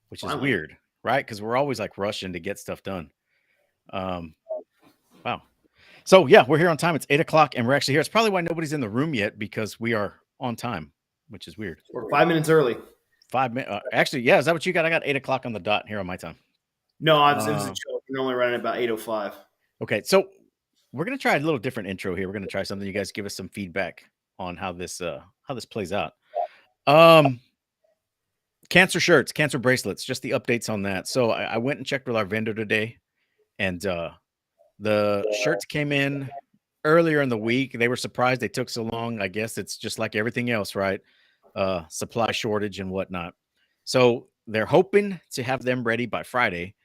which is Finally. weird, right? Because we're always like rushing to get stuff done. Um, wow. So yeah, we're here on time. It's 8 o'clock, and we're actually here. It's probably why nobody's in the room yet because we are on time, which is weird. We're 5 minutes early. 5 minutes. Actually, yeah. Is that what you got? I got 8 o'clock on the dot here on my time. No, it was a Uh, joke. We're only running about 8:05. okay, so we're gonna try a little different intro here. We're gonna try something. You guys give us some feedback on how this plays out. Um, cancer shirts, cancer bracelets, just the updates on that. So I went and checked with our vendor today, and the shirts came in earlier in the week. They were surprised they took so long. I guess it's just like everything else, right? Supply shortage and whatnot. So they're hoping to have them ready by Friday.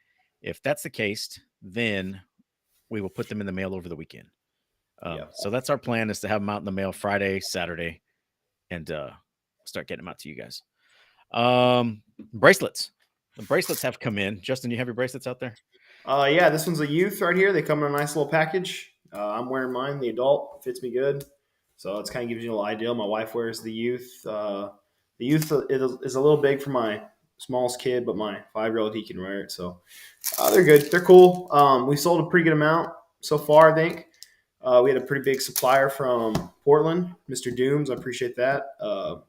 If that's the case, then we will put them in the mail over the weekend. So that's our plan, is to have them out in the mail Friday, Saturday, and start getting them out to you guys. Bracelets. The bracelets have come in. Justin, you have your bracelets out there? Yeah, this one's a youth right here. They come in a nice little package. I'm wearing mine, the adult. Fits me good. So it's kind of gives you a little idea. My wife wears the youth. The youth is a little big for my smallest kid, but my 5-year-old, he can wear it. So they're good. They're cool. We sold a pretty good amount so far, I think. We had a pretty big supplier from Portland, Mr. Dooms. I appreciate that.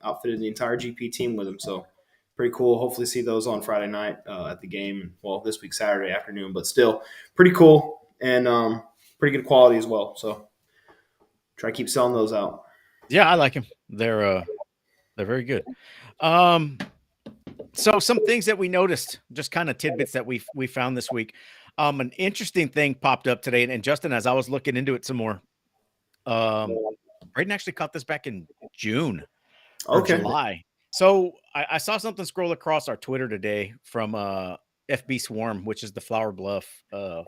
Outfitted the entire GP team with him. So pretty cool. Hopefully see those on Friday night at the game. Well, this week, Saturday afternoon, but still pretty cool and pretty good quality as well. So try to keep selling those out. Yeah, I like them. They're very good. So some things that we noticed, just kind of tidbits that we found this week. An interesting thing popped up today, and Justin, as I was looking into it some more, Braden actually caught this back in June or Okay. July. So I saw something scroll across our Twitter today from FB Swarm, which is the Flower Bluff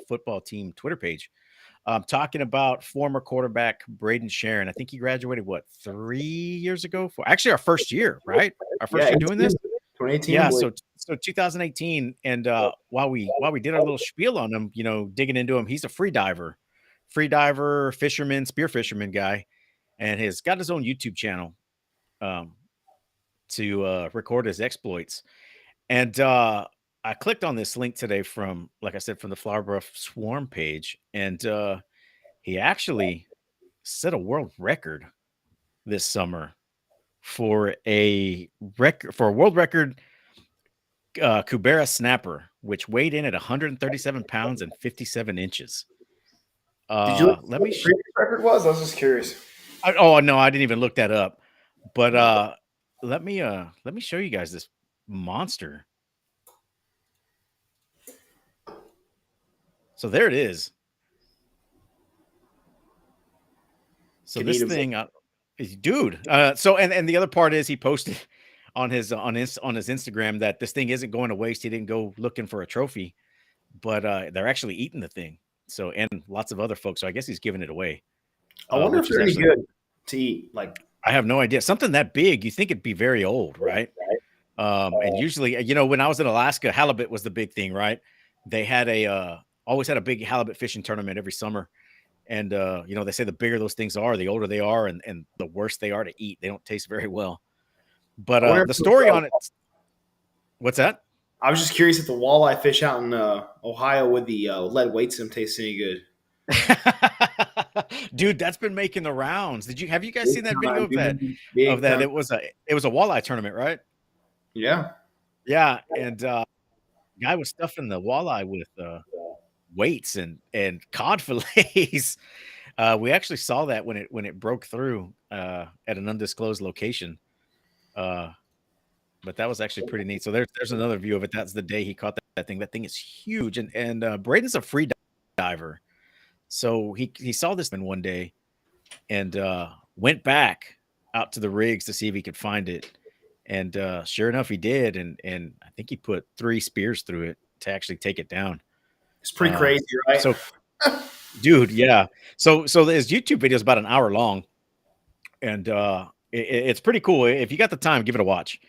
football team Twitter page, talking about former quarterback Braden Sharon. I think he graduated 3 years ago. Actually, our first year, right? Our first year doing this. 2018. Yeah, so 2018, and while we did our little spiel on him, digging into him, he's a free diver, fisherman, spear fisherman guy, and has got his own YouTube channel to record his exploits. And I clicked on this link today from, like I said, from the Flower Bluff Swarm page, and he actually set a world record this summer for a world record Kubera snapper, which weighed in at 137 pounds and 57 inches. Did you look Let what me. the previous record was? I was just curious. Oh no, I didn't even look that up. But let me show you guys this monster. So there it is. So this thing, dude. So and the other part is he posted on his Instagram that this thing isn't going to waste. He didn't go looking for a trophy, but they're actually eating the thing. So, and lots of other folks. So I guess he's giving it away. I wonder if they're any good to eat. Like, I have no idea. Something that big, you think it'd be very old, right? And usually, when I was in Alaska, halibut was the big thing, right? They had always had a big halibut fishing tournament every summer. And, they say the bigger those things are, the older they are, and the worse they are to eat. They don't taste very well. But the story on it, what's that? I was just curious if the walleye fish out in Ohio with the lead weights them taste any good. Dude, that's been making the rounds. Have you guys seen that video of that? It was a walleye tournament, right? Yeah. Yeah, and guy was stuffing the walleye with weights and cod fillets. We actually saw that when it broke through at an undisclosed location. But that was actually pretty neat. So there's another view of it. That's the day he caught that thing. That thing is huge, and Braden's a free diver. So he saw this one day and went back out to the rigs to see if he could find it. And sure enough, he did. And I think he put 3 spears through it to actually take it down. It's pretty crazy, right? So, dude, yeah. So his YouTube video is about an hour long. And it's pretty cool. If you got the time, give it a watch.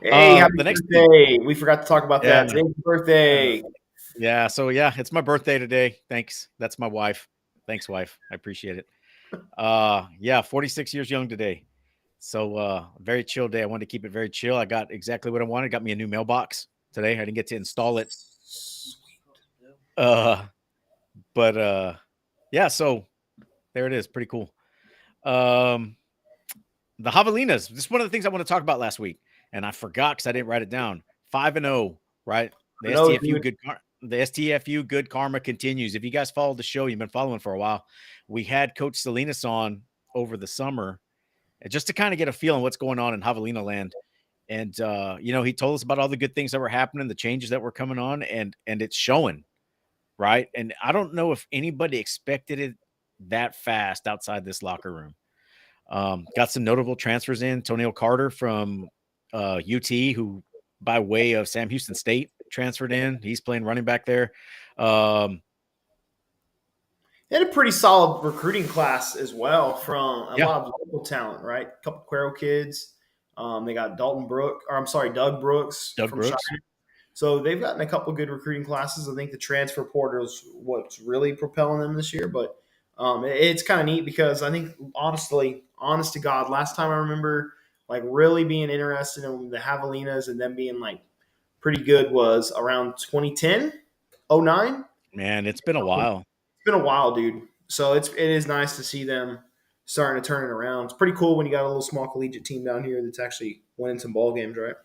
Hey, happy birthday. We forgot to talk about that. Today's your birthday. Yeah, so it's my birthday today. Thanks. That's my wife. Thanks, wife. I appreciate it. 46 years young today. So very chill day. I wanted to keep it very chill. I got exactly what I wanted. Got me a new mailbox. today. I didn't get to install it. Uh, but yeah, so there it is. Pretty cool. The Javelinas. This is one of the things I want to talk about last week, and I forgot because I didn't write it down. 5-0, right? The No, STFU dude. the STFU good karma continues. If you guys followed the show, you've been following for a while. We had Coach Salinas on over the summer, just to kind of get a feel on what's going on in Javelina land. And he told us about all the good things that were happening, the changes that were coming on, and it's showing, right? And I don't know if anybody expected it that fast outside this locker room. Got some notable transfers in. Tonio Carter from UT, who by way of Sam Houston State transferred in. He's playing running back there. They had a pretty solid recruiting class as well from a Yeah, lot of local talent, right? A couple Quero kids. They got Doug Brooks Doug from China. Brooks. So they've gotten a couple good recruiting classes. I think the transfer portal is what's really propelling them this year. But it's kind of neat because I think, honest to God, last time I remember like really being interested in the Javelinas and them being like pretty good was around 2010, 09. Man, it's been a while. It's been a while, dude. So it is nice to see them starting to turn it around. It's pretty cool when you got a little small collegiate team down here that's actually winning some ball games, right?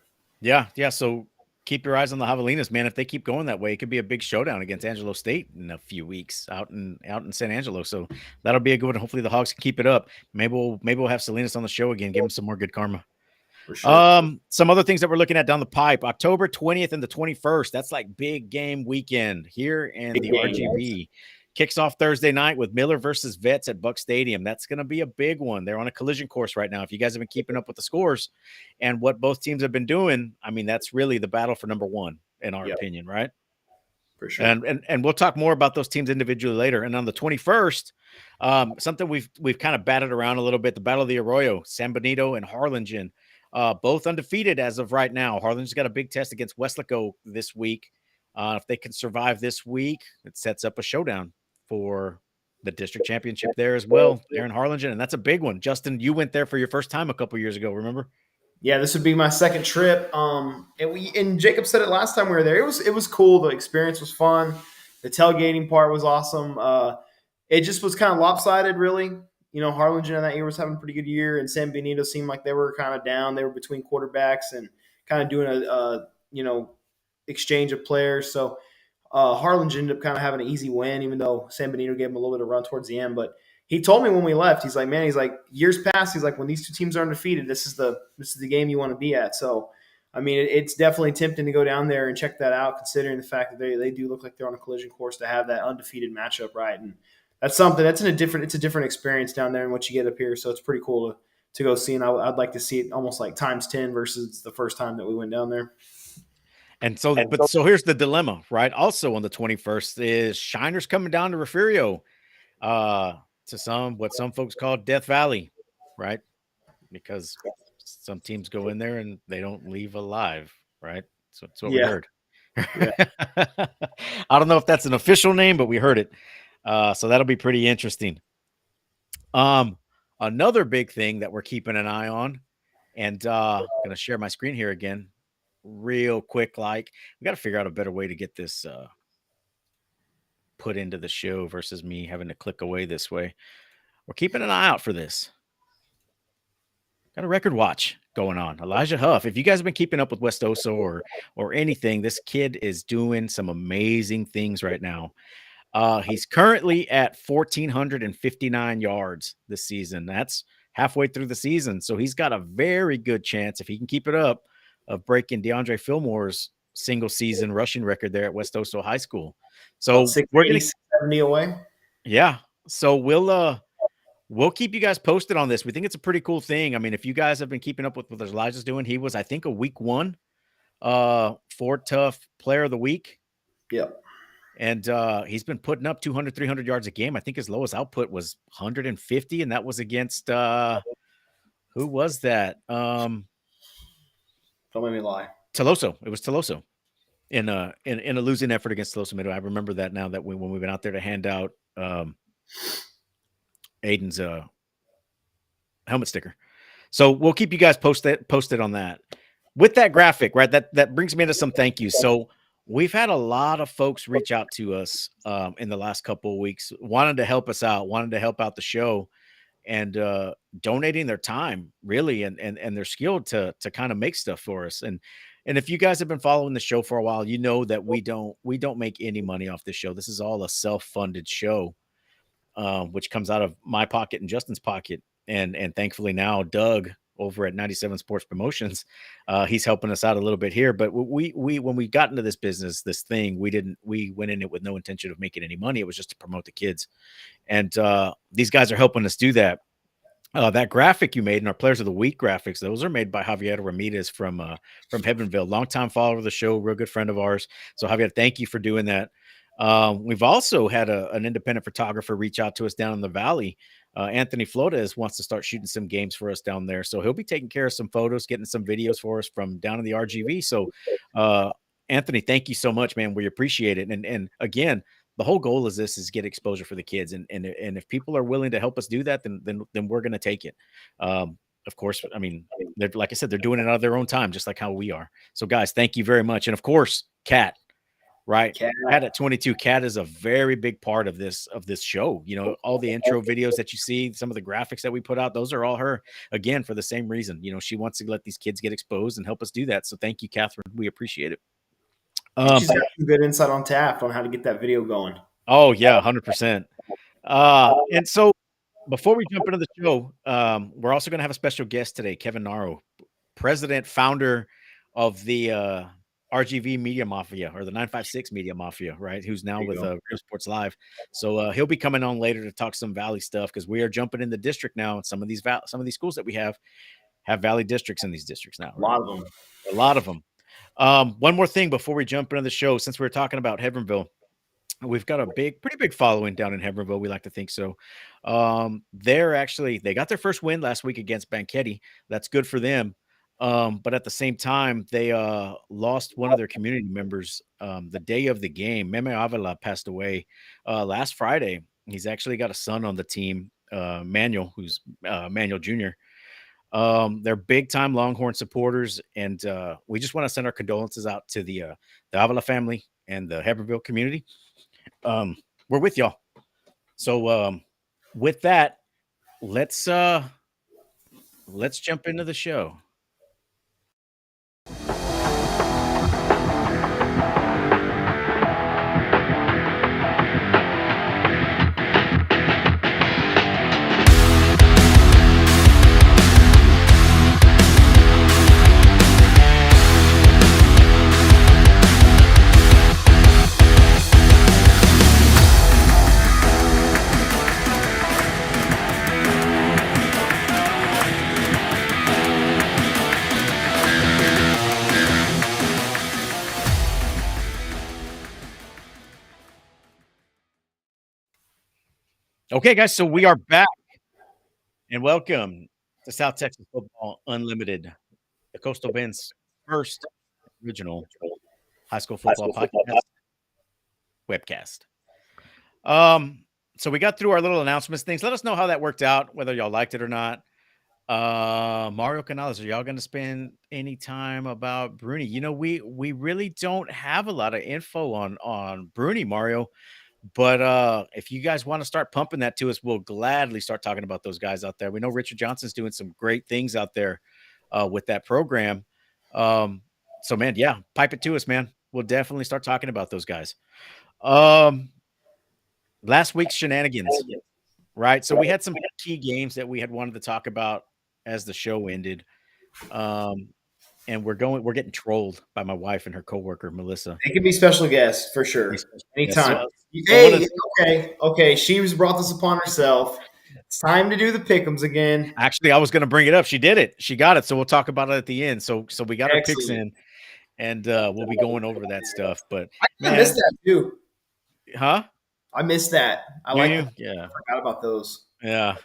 Yeah. So keep your eyes on the Javelinas, man. If they keep going that way, it could be a big showdown against Angelo State in a few weeks out in San Angelo. So that'll be a good one. Hopefully the Hogs can keep it up. Maybe we'll have Salinas on the show again, give him some more good karma. For sure. Some other things that we're looking at down the pipe. October 20th and the 21st. That's like big game weekend here in the RGV. Kicks off Thursday night with Miller versus Vets at Buck Stadium. That's going to be a big one. They're on a collision course right now. If you guys have been keeping up with the scores and what both teams have been doing, I mean, that's really the battle for number one, in our opinion, right? For sure. And we'll talk more about those teams individually later. And on the 21st, something we've kind of batted around a little bit, the Battle of the Arroyo, San Benito and Harlingen, both undefeated as of right now. Harlingen's got a big test against Westlaco this week. If they can survive this week, it sets up a showdown for the district championship there as well, there in Harlingen. And that's a big one. Justin, you went there for your first time a couple years ago, remember? Yeah, this would be my second trip. And Jacob said it last time we were there. It was cool. The experience was fun. The tailgating part was awesome. It just was kind of lopsided, really. You know, Harlingen that year was having a pretty good year, and San Benito seemed like they were kind of down. They were between quarterbacks and kind of doing a exchange of players. So Harlingen ended up kind of having an easy win, even though San Benito gave him a little bit of run towards the end. But he told me when we left, he's like, years past, he's like, when these two teams are undefeated, this is the game you want to be at. So, I mean, it's definitely tempting to go down there and check that out, considering the fact that they do look like they're on a collision course to have that undefeated matchup, right? And it's a different experience down there than what you get up here. So it's pretty cool to go see. And I'd like to see it almost like times 10 versus the first time that we went down there. And so here's the dilemma, right? Also on the 21st is Shiners coming down to Refugio, to what some folks call Death Valley, right? Because some teams go in there and they don't leave alive, right? So that's what we heard. Yeah. I don't know if that's an official name, but we heard it. So that'll be pretty interesting. Another big thing that we're keeping an eye on, and I'm going to share my screen here again real quick. Like, we got to figure out a better way to get this put into the show versus me having to click away this way. We're keeping an eye out for this. Got a record watch going on. Elijah Huff. If you guys have been keeping up with West Oso or anything, this kid is doing some amazing things right now. He's currently at 1,459 yards this season. That's halfway through the season. So he's got a very good chance, if he can keep it up, of breaking DeAndre Fillmore's single season rushing record there at West Oso High School. So we're going to 70 away. Yeah. So we'll keep you guys posted on this. We think it's a pretty cool thing. I mean, if you guys have been keeping up with what Elijah's doing, he was, I think, a week one Ford Tough Player of the Week. Yep. And he's been putting up 200, 300 yards a game. I think his lowest output was 150, and that was against who was that? Don't let me lie. Teloso. It was Teloso in a losing effort against Teloso Middle. I remember that now that when we went out there to hand out Aiden's helmet sticker. So we'll keep you guys posted on that. with that graphic, right? That brings me into some thank yous. So we've had a lot of folks reach out to us in the last couple of weeks, wanted to help us out, wanted to help out the show, and donating their time really and their skill to kind of make stuff for us. And if you guys have been following the show for a while, you know that we don't make any money off this show. This is all a self-funded show, which comes out of my pocket and Justin's pocket. And thankfully now Doug over at 97 Sports Promotions, he's helping us out a little bit here. But we when we got into this business, this thing, we went in it with no intention of making any money. It was just to promote the kids. And these guys are helping us do that. That graphic you made in our Players of the Week graphics, those are made by Javier Ramirez from Heavenville, longtime follower of the show, real good friend of ours. So Javier, thank you for doing that. We've also had an independent photographer reach out to us down in the valley. Anthony Flores wants to start shooting some games for us down there, so he'll be taking care of some photos, getting some videos for us from down in the RGV. So, Anthony, thank you so much, man. We appreciate it. And again, the whole goal is get exposure for the kids, and if people are willing to help us do that, then we're going to take it. Of course, I mean, like I said, they're doing it out of their own time, just like how we are. So, guys, thank you very much. And of course, Kat, right? Kat at 22. Kat is a very big part of this show. You know, all the intro videos that you see, some of the graphics that we put out, those are all her. Again, for the same reason. You know, she wants to let these kids get exposed and help us do that. So, thank you, Catherine. We appreciate it. She's got some good insight on tap on how to get that video going. Oh yeah, 100%. And so before we jump into the show, we're also going to have a special guest today, Kevin Narro, president, founder of the RGV Media Mafia, or the 956 Media Mafia, right? Who's now with Rio Sports Live. So he'll be coming on later to talk some Valley stuff, because we are jumping in the district now. And some of these schools that we have Valley districts in these districts now. Right? A lot of them. One more thing before we jump into the show, since we were talking about Hebbronville, we've got a pretty big following down in Hebbronville. We like to think so. They got their first win last week against Banquetti. That's good for them. But at the same time, they lost one of their community members the day of the game. Meme Avila passed away last Friday. He's actually got a son on the team, Manuel, who's Manuel Jr. They're big time Longhorn supporters, and we just want to send our condolences out to the Avila family and the Hebbronville community. We're with y'all. So with that, let's jump into the show. Okay, guys, so we are back, and welcome to South Texas Football Unlimited, the Coastal Bend's first original high school football podcast webcast. So we got through our little announcements things. Let us know how that worked out, whether y'all liked it or not. Mario Canales, are y'all going to spend any time about Bruni? You know, we really don't have a lot of info on Bruni, Mario. But if you guys want to start pumping that to us, we'll gladly start talking about those guys out there. We know Richard Johnson's doing some great things out there with that program. So, man, yeah, pipe it to us, man. We'll definitely start talking about those guys. Last week's shenanigans, right? So we had some key games that we had wanted to talk about as the show ended. And we're getting trolled by my wife and her coworker, Melissa. They could be special guests for sure. Anytime. Okay. She brought this upon herself. It's time to do the pick'ems again. Actually, I was going to bring it up. She did it. She got it. So we'll talk about it at the end. So we got our picks in, and we'll be going over that stuff. But I missed that too. Huh? I missed that. Yeah. I forgot about those. Yeah.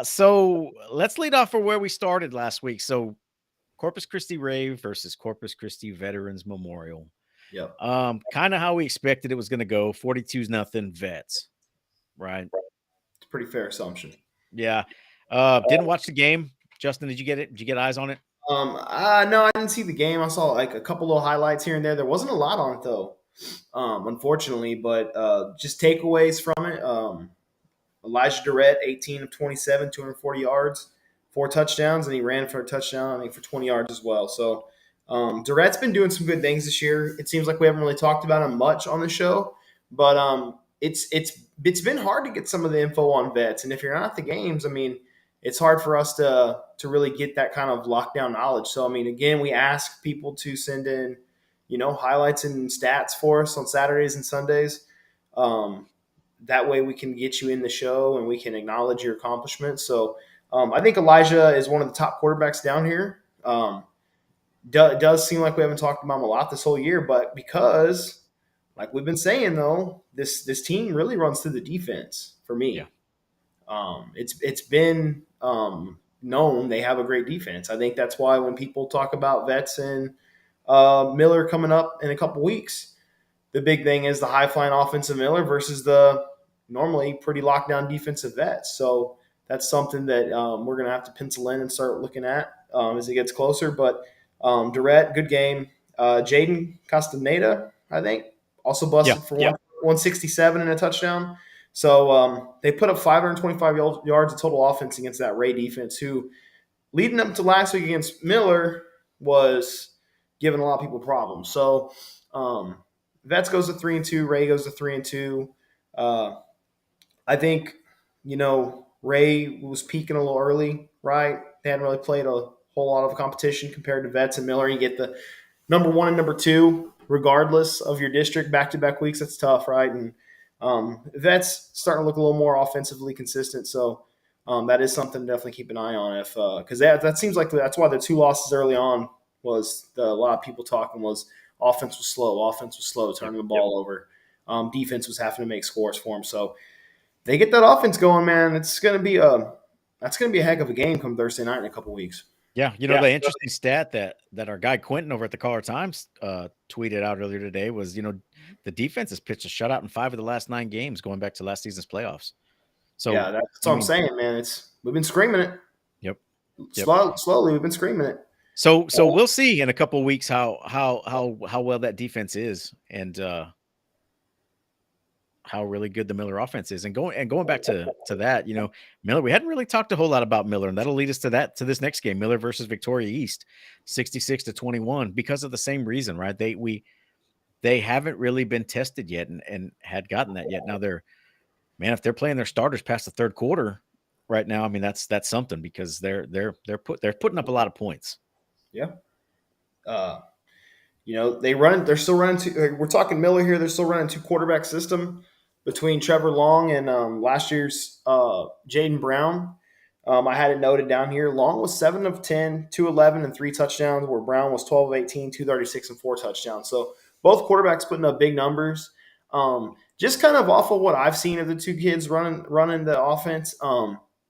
So let's lead off for where we started last week. So Corpus Christi Rave versus Corpus Christi Veterans Memorial. Yep. Kind of how we expected it was going to go. 42-0 Vets. Right. It's a pretty fair assumption. Yeah. Didn't watch the game. Justin, did you get it? Did you get eyes on it? No, I didn't see the game. I saw like a couple little highlights here and there. There wasn't a lot on it though, unfortunately. But just takeaways from it. Elijah Durrett, 18 of 27, 240 yards, 4 touchdowns, and he ran for a touchdown, I think, for 20 yards as well. So Durrett's been doing some good things this year. It seems like we haven't really talked about him much on the show, but it's been hard to get some of the info on vets. And if you're not at the games, I mean, it's hard for us to really get that kind of lockdown knowledge. So I mean, again, we ask people to send in, highlights and stats for us on Saturdays and Sundays. Um, that way we can get you in the show and we can acknowledge your accomplishments. So I think Elijah is one of the top quarterbacks down here. Does seem like we haven't talked about him a lot this whole year, but because, like we've been saying though, this team really runs through the defense for Yeah. me. It's been known they have a great defense. I think that's why when people talk about vets and Miller coming up in a couple weeks, the big thing is the high flying offensive Miller versus the normally pretty locked down defensive vets. So that's something that we're going to have to pencil in and start looking at as it gets closer. But Durrett, good game. Jaden Castaneda, I think, also Yeah. busted for 167 and a touchdown. So they put up 525 yards of total offense against that Ray defense, who leading up to last week against Miller was giving a lot of people problems. So Vets goes to 3-2, Ray goes to 3-2. Uh, I think, Ray was peaking a little early, right? They hadn't really played a whole lot of competition compared to Vets and Miller. You get the number one and number two, regardless of your district, back-to-back weeks. That's tough, right? And Vets starting to look a little more offensively consistent. So that is something to definitely keep an eye on. If because that seems like that's why the two losses early on was a lot of people talking was offense was slow, turning the ball over. Defense was having to make scores for them. So they get that offense going, man. It's gonna be a heck of a game come Thursday night in a couple weeks. Yeah, the interesting stat that our guy Quentin over at the Caller Times tweeted out earlier today was, the defense has pitched a shutout in 5 of the last 9 games going back to last season's playoffs. So Yeah, that's what I'm saying, man. We've been screaming it. Yep. Slowly, we've been screaming it. So we'll see in a couple of weeks how well that defense is and how really good the Miller offense is. And going back to that, Miller, we hadn't really talked a whole lot about Miller, and that'll lead us to this next game, Miller versus Victoria East, 66-21, because of the same reason, right? They haven't really been tested yet and had gotten that yet. Now if they're playing their starters past the third quarter right now, I mean that's something because they're putting up a lot of points. Yeah. They're still running two. We're talking Miller here. They're still running 2 quarterback system between Trevor Long and last year's Jaden Brown. I had it noted down here. Long was 7 of 10, 211, and 3 touchdowns, where Brown was 12 of 18, 236, and 4 touchdowns. So both quarterbacks putting up big numbers. Just kind of off of what I've seen of the two kids running the offense.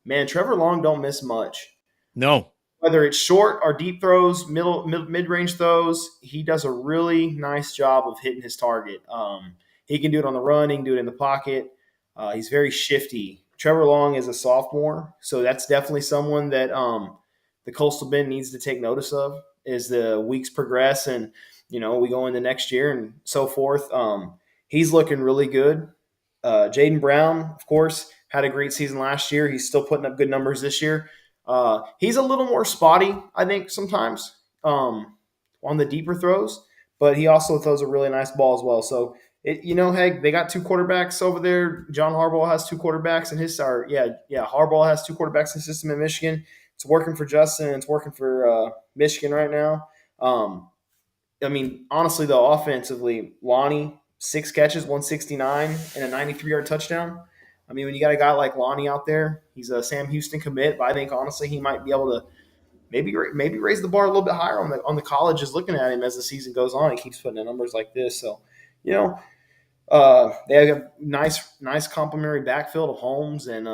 Man, Trevor Long don't miss much. No. Whether it's short or deep throws, mid-range throws, he does a really nice job of hitting his target. He can do it on the run. He can do it in the pocket. He's very shifty. Trevor Long is a sophomore, so that's definitely someone that the Coastal Bend needs to take notice of as the weeks progress and, we go into next year and so forth. He's looking really good. Jaden Brown, of course, had a great season last year. He's still putting up good numbers this year. He's a little more spotty, I think, sometimes on the deeper throws, but he also throws a really nice ball as well. So, hey, they got 2 quarterbacks over there. John Harbaugh has 2 quarterbacks in his Harbaugh has 2 quarterbacks in the system in Michigan. It's working for Justin. It's working for Michigan right now. Honestly, though, offensively, Lonnie, 6 catches, 169, and a 93-yard touchdown. When you got a guy like Lonnie out there, he's a Sam Houston commit, but I think honestly he might be able to maybe raise the bar a little bit higher on the colleges looking at him as the season goes on. He keeps putting in numbers like this, so they have a nice complementary backfield of Holmes and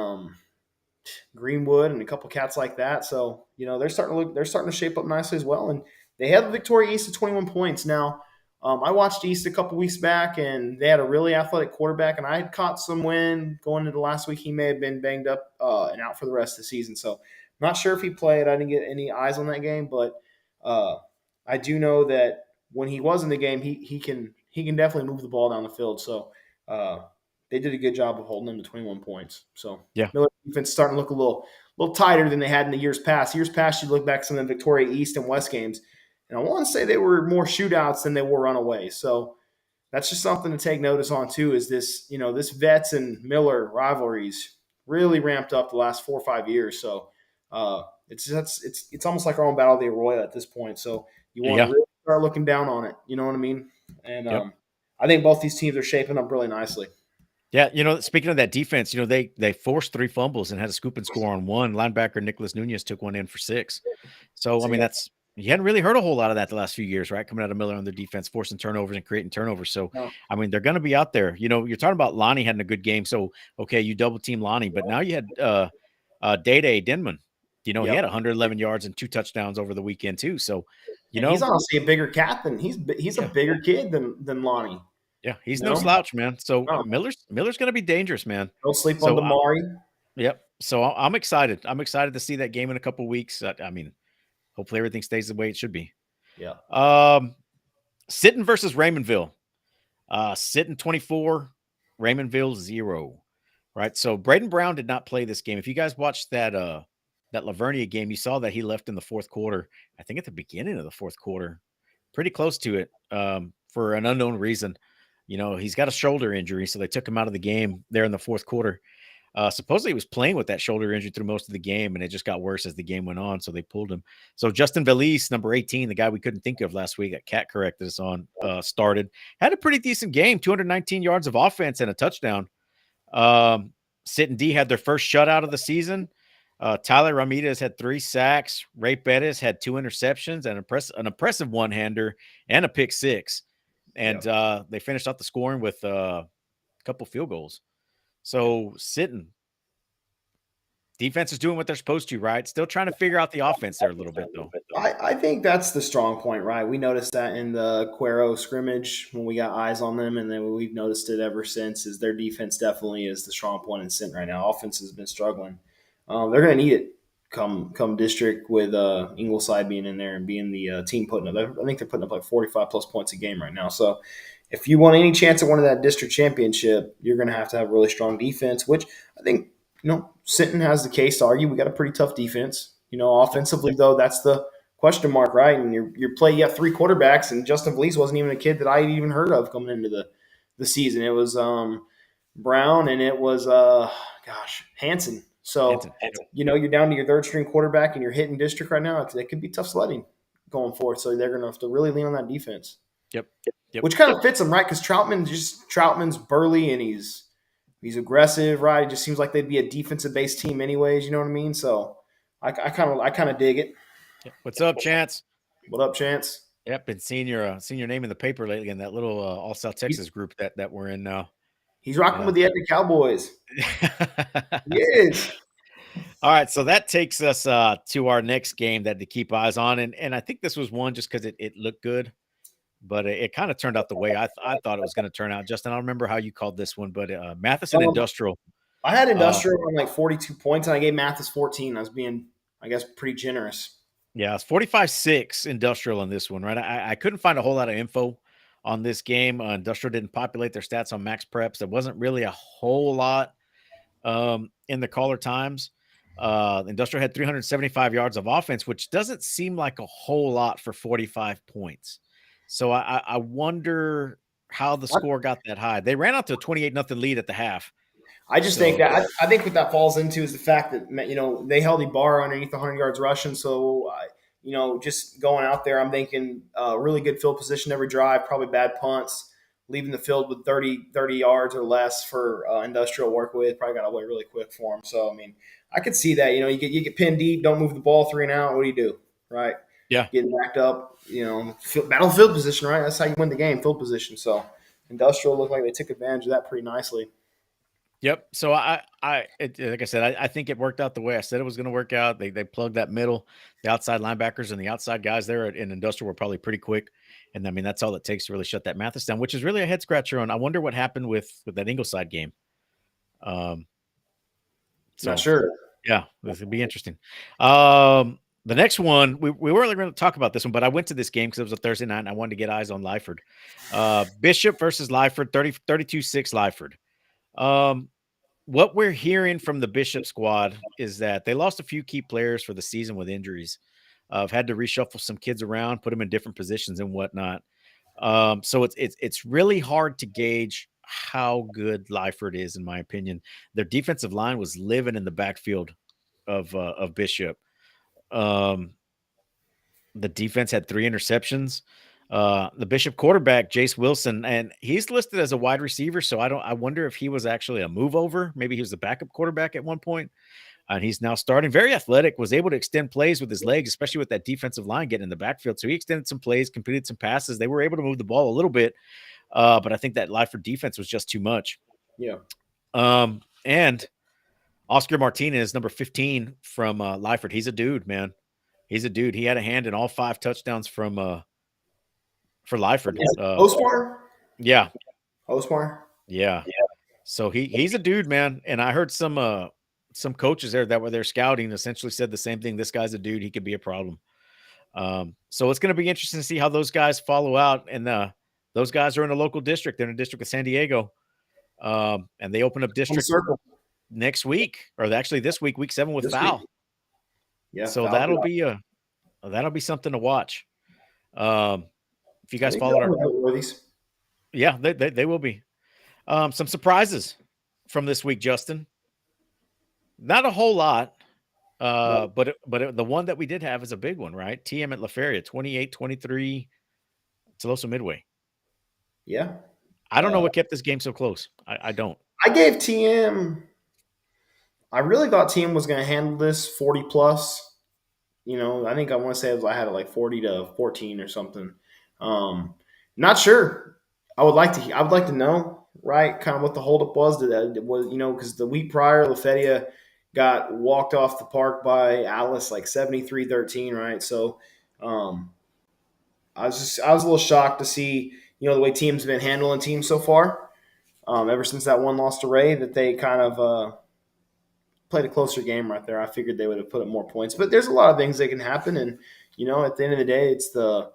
Greenwood and a couple cats like that. So they're starting to shape up nicely as well, and they have Victoria East at 21 points now. I watched East a couple weeks back, and they had a really athletic quarterback, and I had caught some wind going into last week. He may have been banged up and out for the rest of the season. So I'm not sure if he played. I didn't get any eyes on that game, but Uh, I do know that when he was in the game, he can definitely move the ball down the field. So uh, they did a good job of holding him to 21 points. So Yeah. Miller defense starting to look a little tighter than they had in the years past. Years past, you look back some of the Victoria East and West games, and I want to say they were more shootouts than they were runaways. So that's just something to take notice on too. Is this Vets and Miller rivalries really ramped up the last 4 or 5 years? So it's almost like our own battle of the Arroyo at this point. So you want to Yeah. really start looking down on it. You know what I mean? And Yep. I think both these teams are shaping up really nicely. Yeah, speaking of that defense, they forced 3 fumbles and had a scoop and score on one. Linebacker Nicholas Nunez took one in for 6. So, I So mean, yeah, that's you hadn't really heard a whole lot of that the last few years, right? Coming out of Miller on their defense, forcing turnovers and creating turnovers. So, no, I mean, they're going to be out there. You're talking about Lonnie having a good game. So, okay, you double team Lonnie, but now you had Day Denman. He yep. had 111 yards and 2 touchdowns over the weekend too. So, you And he's know, honestly a bigger cat than he's a yeah, bigger kid than Lonnie. yeah, he's You no know, slouch, man. So no, Miller's going to be dangerous, man. don't sleep on So Damari. Yep. So I'm excited. I'm excited to see that game in a couple weeks. I mean, hopefully everything stays the way it should be. Yeah, Um, Sitting versus Raymondville. Sitting 24, Raymondville 0. Right. So Braden Brown did not play this game. If you guys watched that Lavernia game, you saw that he left in the fourth quarter. I think at the beginning of the fourth quarter, pretty close to it, for an unknown reason. He's got a shoulder injury, so they took him out of the game there in the fourth quarter. Supposedly he was playing with that shoulder injury through most of the game, and it just got worse as the game went on. So they pulled him. So Justin Valise, number 18, the guy we couldn't think of last week, that Cat corrected us on, started, had a pretty decent game, 219 yards of offense and a touchdown. Sit and D had their first shutout of the season. Tyler Ramirez had 3 sacks. Ray Bettis had 2 interceptions and an impressive one-hander and a pick 6. And yeah. they finished out the scoring with a couple field goals. So sitting. Defense is doing what they're supposed to, right? Still trying to figure out the offense there a little bit, though. I think that's the strong point, right? We noticed that in the Cuero scrimmage when we got eyes on them, and then we've noticed it ever since. Is their defense definitely is the strong point in Sint right now. Offense has been struggling. They're going to need it come district with Ingleside being in there and being the team putting up. I think they're putting up like 45 plus points a game right now. So if you want any chance at winning that district championship, you're going to have really strong defense, which I think Sinton has the case to argue. We got a pretty tough defense. Offensively though, that's the question mark, right? And you have 3 quarterbacks, and Justin Valise wasn't even a kid that I had even heard of coming into the season. It was Brown and it was Hanson. So Hanson. you're down to your 3rd string quarterback and you're hitting district right now. It could be tough sledding going forward. So they're going to have to really lean on that defense. Yep. Which kind of fits them, right? Because Troutman's burly and he's aggressive, right? It just seems like they'd be a defensive based team anyways. You know what I mean? So I kind of dig it. Yep. What's up, Chance? What up, Chance? Yep, been seeing your name in the paper lately in that little All South Texas group that we're in now. He's rocking with the Edna Cowboys. He is. All right, so that takes us to our next game that to keep eyes on, and I think this was one just because it looked good, but it kind of turned out the way I thought it was going to turn out. Justin, I don't remember how you called this one, but Matheson Industrial. I had Industrial on like 42 points, and I gave Mathis 14. I was being, I guess, pretty generous. Yeah, it's 45-6 Industrial on this one, right? I couldn't find a whole lot of info on this game. Industrial didn't populate their stats on Max Preps. There wasn't really a whole lot in the caller times. Industrial had 375 yards of offense, which doesn't seem like a whole lot for 45 points. So I wonder how the score got that high. They ran out to a 28-0 lead at the half. I just think that I think what that falls into is the fact that they held the bar underneath 100 yards rushing. So just going out there, I'm thinking really good field position every drive, probably bad punts, leaving the field with 30 yards or less for Industrial work with. Probably got away really quick for them. So I mean, I could see that. You get pinned deep, don't move the ball 3 and out. What do? Right? Yeah, getting backed up. Battlefield position, right? That's how you win the game, field position. So Industrial looked like they took advantage of that pretty nicely. Yep. So like I said, I think it worked out the way I said it was going to work out. They plugged that middle, the outside linebackers and the outside guys there in Industrial were probably pretty quick. And I mean, that's all it takes to really shut that Mathis down, which is really a head scratcher on. I wonder what happened with that Ingleside game. Not sure. Yeah, this would be interesting. The next one, we weren't going to talk about this one, but I went to this game because it was a Thursday night and I wanted to get eyes on Lyford. Bishop versus Lyford, 32-6 Lyford. What we're hearing from the Bishop squad is that they lost a few key players for the season with injuries. I've had to reshuffle some kids around, put them in different positions and whatnot. So it's really hard to gauge how good Lyford is, in my opinion. Their defensive line was living in the backfield of Bishop. The defense had 3 interceptions. The Bishop quarterback, Jace Wilson, and he's listed as a wide receiver. So I wonder if he was actually a move over. Maybe he was the backup quarterback at one point, and he's now starting. Very athletic, was able to extend plays with his legs, especially with that defensive line getting in the backfield. So he extended some plays, completed some passes. They were able to move the ball a little bit, but I think that Lyford defense was just too much. Yeah. And Oscar Martinez, number 15 from Lyford, he's a dude, man. He's a dude. He had a hand in all 5 touchdowns for Lyford. Osmar? Yeah. Osmar? Yeah. So he's a dude, man. And I heard some coaches there that were there scouting essentially said the same thing. This guy's a dude. He could be a problem. So it's going to be interesting to see how those guys follow out. And those guys are in a local district. They're in a district of San Diego. And they open up district next week, or actually this week, week 7 with Foul. Yeah. So that'll be something to watch. If you guys followed they will be. Some surprises from this week, Justin. Not a whole lot, but the one that we did have is a big one, right? TM at La Feria, 28-23, Tuloso Midway. Yeah. I don't know what kept this game so close. I don't. I gave TM. I really thought TM was going to handle this 40 plus. I think I want to say I had it like 40-14 or something. Not sure. I would like to know, right? Kind of what the holdup was. Because the week prior, LaFetia got walked off the park by Alice like 73-13, right? So, I was a little shocked to see, the way teams have been handling teams so far. Ever since that one loss to Ray, that they kind of played a closer game right there. I figured they would have put up more points, but there's a lot of things that can happen. And, at the end of the day, it's the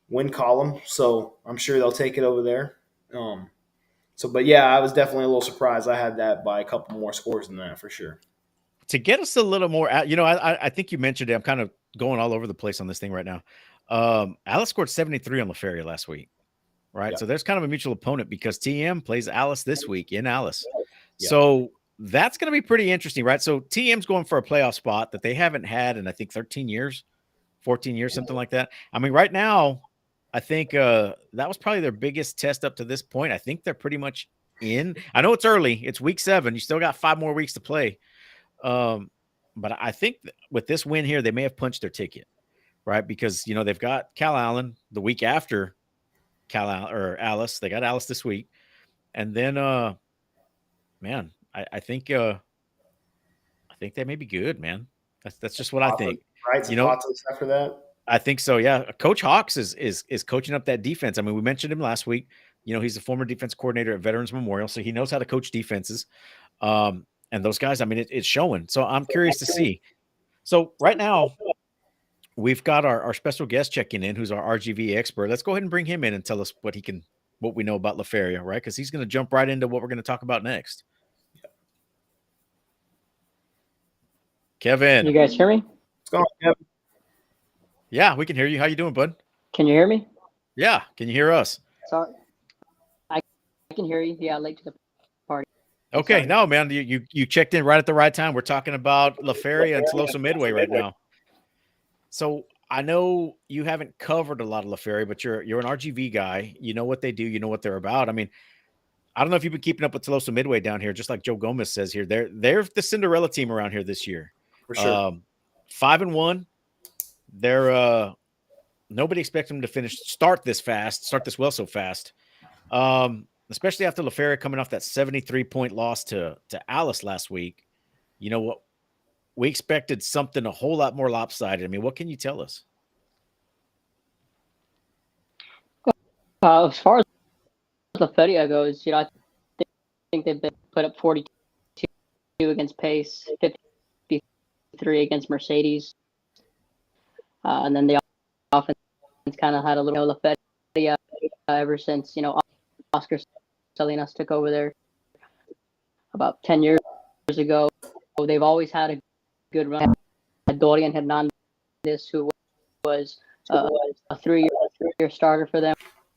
win column. So I'm sure they'll take it over there. But yeah, I was definitely a little surprised. I had that by a couple more scores than that for sure. To get us a little more, I think you mentioned it. I'm kind of going all over the place on this thing right now. Alice scored 73 on La Feria last week, right? Yeah. So there's kind of a mutual opponent because TM plays Alice this week in Alice. Yeah. So that's going to be pretty interesting, right? So TM's going for a playoff spot that they haven't had in, I think, 13 years, 14 years, something like that. I mean, right now, I think that was probably their biggest test up to this point. I think they're pretty much in. I know it's early. It's week 7. You still got 5 more weeks to play. But I think with this win here, they may have punched their ticket, right? Because, they've got Cal Allen the week after Alice. They got Alice this week. And then, man, I think they may be good, man. That's just what I think. Right, after that. I think so. Yeah, Coach Hawks is coaching up that defense. I mean, we mentioned him last week. He's a former defense coordinator at Veterans Memorial, so he knows how to coach defenses. And those guys, I mean, it's showing. So I'm curious to see. So right now, we've got our special guest checking in, who's our RGV expert. Let's go ahead and bring him in and tell us what we know about La Feria, right? Because he's going to jump right into what we're going to talk about next. Kevin. Can you guys hear me? What's going on, Kevin? Yeah, we can hear you. How you doing, bud? Can you hear me? Yeah. Can you hear us? Sorry. I can hear you. Yeah, late to the party. Okay. Sorry. No, man, you checked in right at the right time. We're talking about La Feria and Tuloso Midway right now. So I know you haven't covered a lot of La Feria, but you're an RGV guy. You know what they do. You know what they're about. I mean, I don't know if you've been keeping up with Tuloso Midway down here, just like Joe Gomez says here. They're the Cinderella team around here this year. For sure. 5-1. They're nobody expects them to start this well so fast. Especially after La Feria coming off that 73-point loss to Alice last week. You know what? We expected something a whole lot more lopsided. I mean, what can you tell us? As far as La Feria goes, I think they've been put up 42 against Pace, 53 against Mercedes. And then the offense kind of had a little Lafayette ever since, Oscar Salinas took over there about 10 years ago. They've always had a good run. Dorian Hernandez, who was a 3-year starter for them,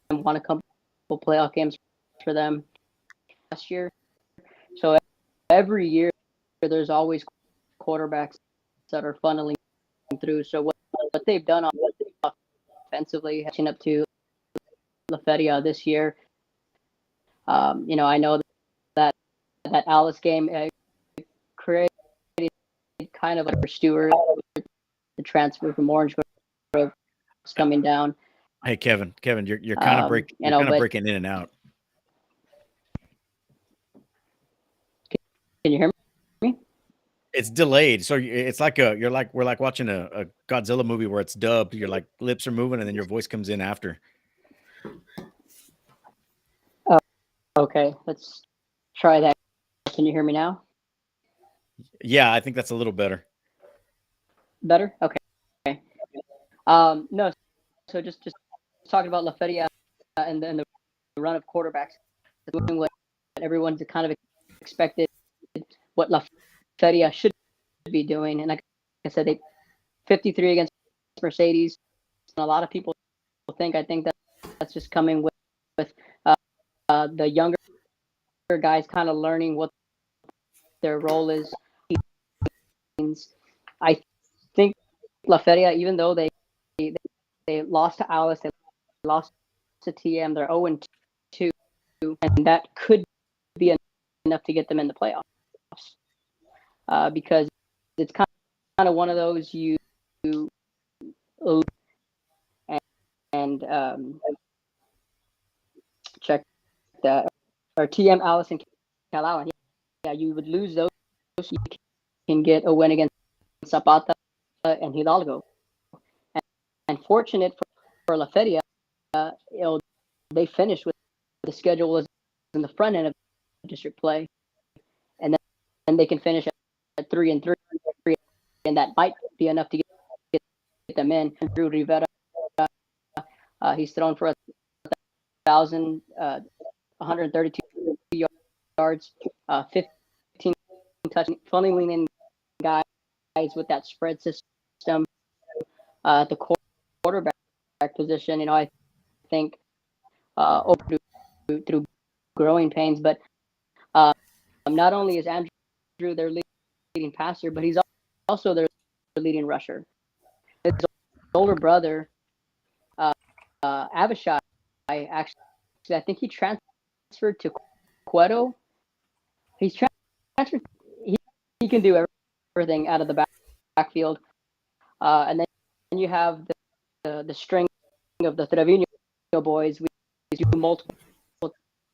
and won a couple playoff games for them last year. So every year there's always quarterbacks that are funneling through. So what they've done offensively, catching up to Lafayette this year, I know that Alice game created kind of a Stewart, the transfer from Orange Grove is coming down. Hey, Kevin, you're kind of breaking in and out. Can you hear me? It's delayed, so it's like we're like watching a Godzilla movie where it's dubbed. Your like lips are moving, and then your voice comes in after. Okay, let's try that. Can you hear me now? Yeah, I think that's a little better. Better? Okay. No, so just talking about Lafayette and then the run of quarterbacks, doing what everyone's kind of expected, what Lafayette should be doing. And like I said, they 53 against Mercedes. And a lot of people think that's just coming with the younger guys kind of learning what their role is. I think Lafayette, even though they lost to Alice, they lost to TM, they're 0-2, and that could be enough to get them in the playoffs. Because it's kind of one of those you and check that, or TM, Alice, and Calao. Yeah, you would lose those. You can get a win against Zapata and Hidalgo. And fortunate for Lafayette, they finished with the schedule was in the front end of district play, and then they can finish at 3-3, and that might be enough to get them in. Drew Rivera, he's thrown for 1,132 yards, 15 touchdowns, funneling in guys with that spread system. The quarterback position, I think through growing pains, but not only is Andrew their leading passer, but he's also their leading rusher. His older brother, Avishai, actually, I think he transferred to Cueto. He's transferred. He can do everything out of the backfield, and then you have the string of the Trevino boys. We do multiple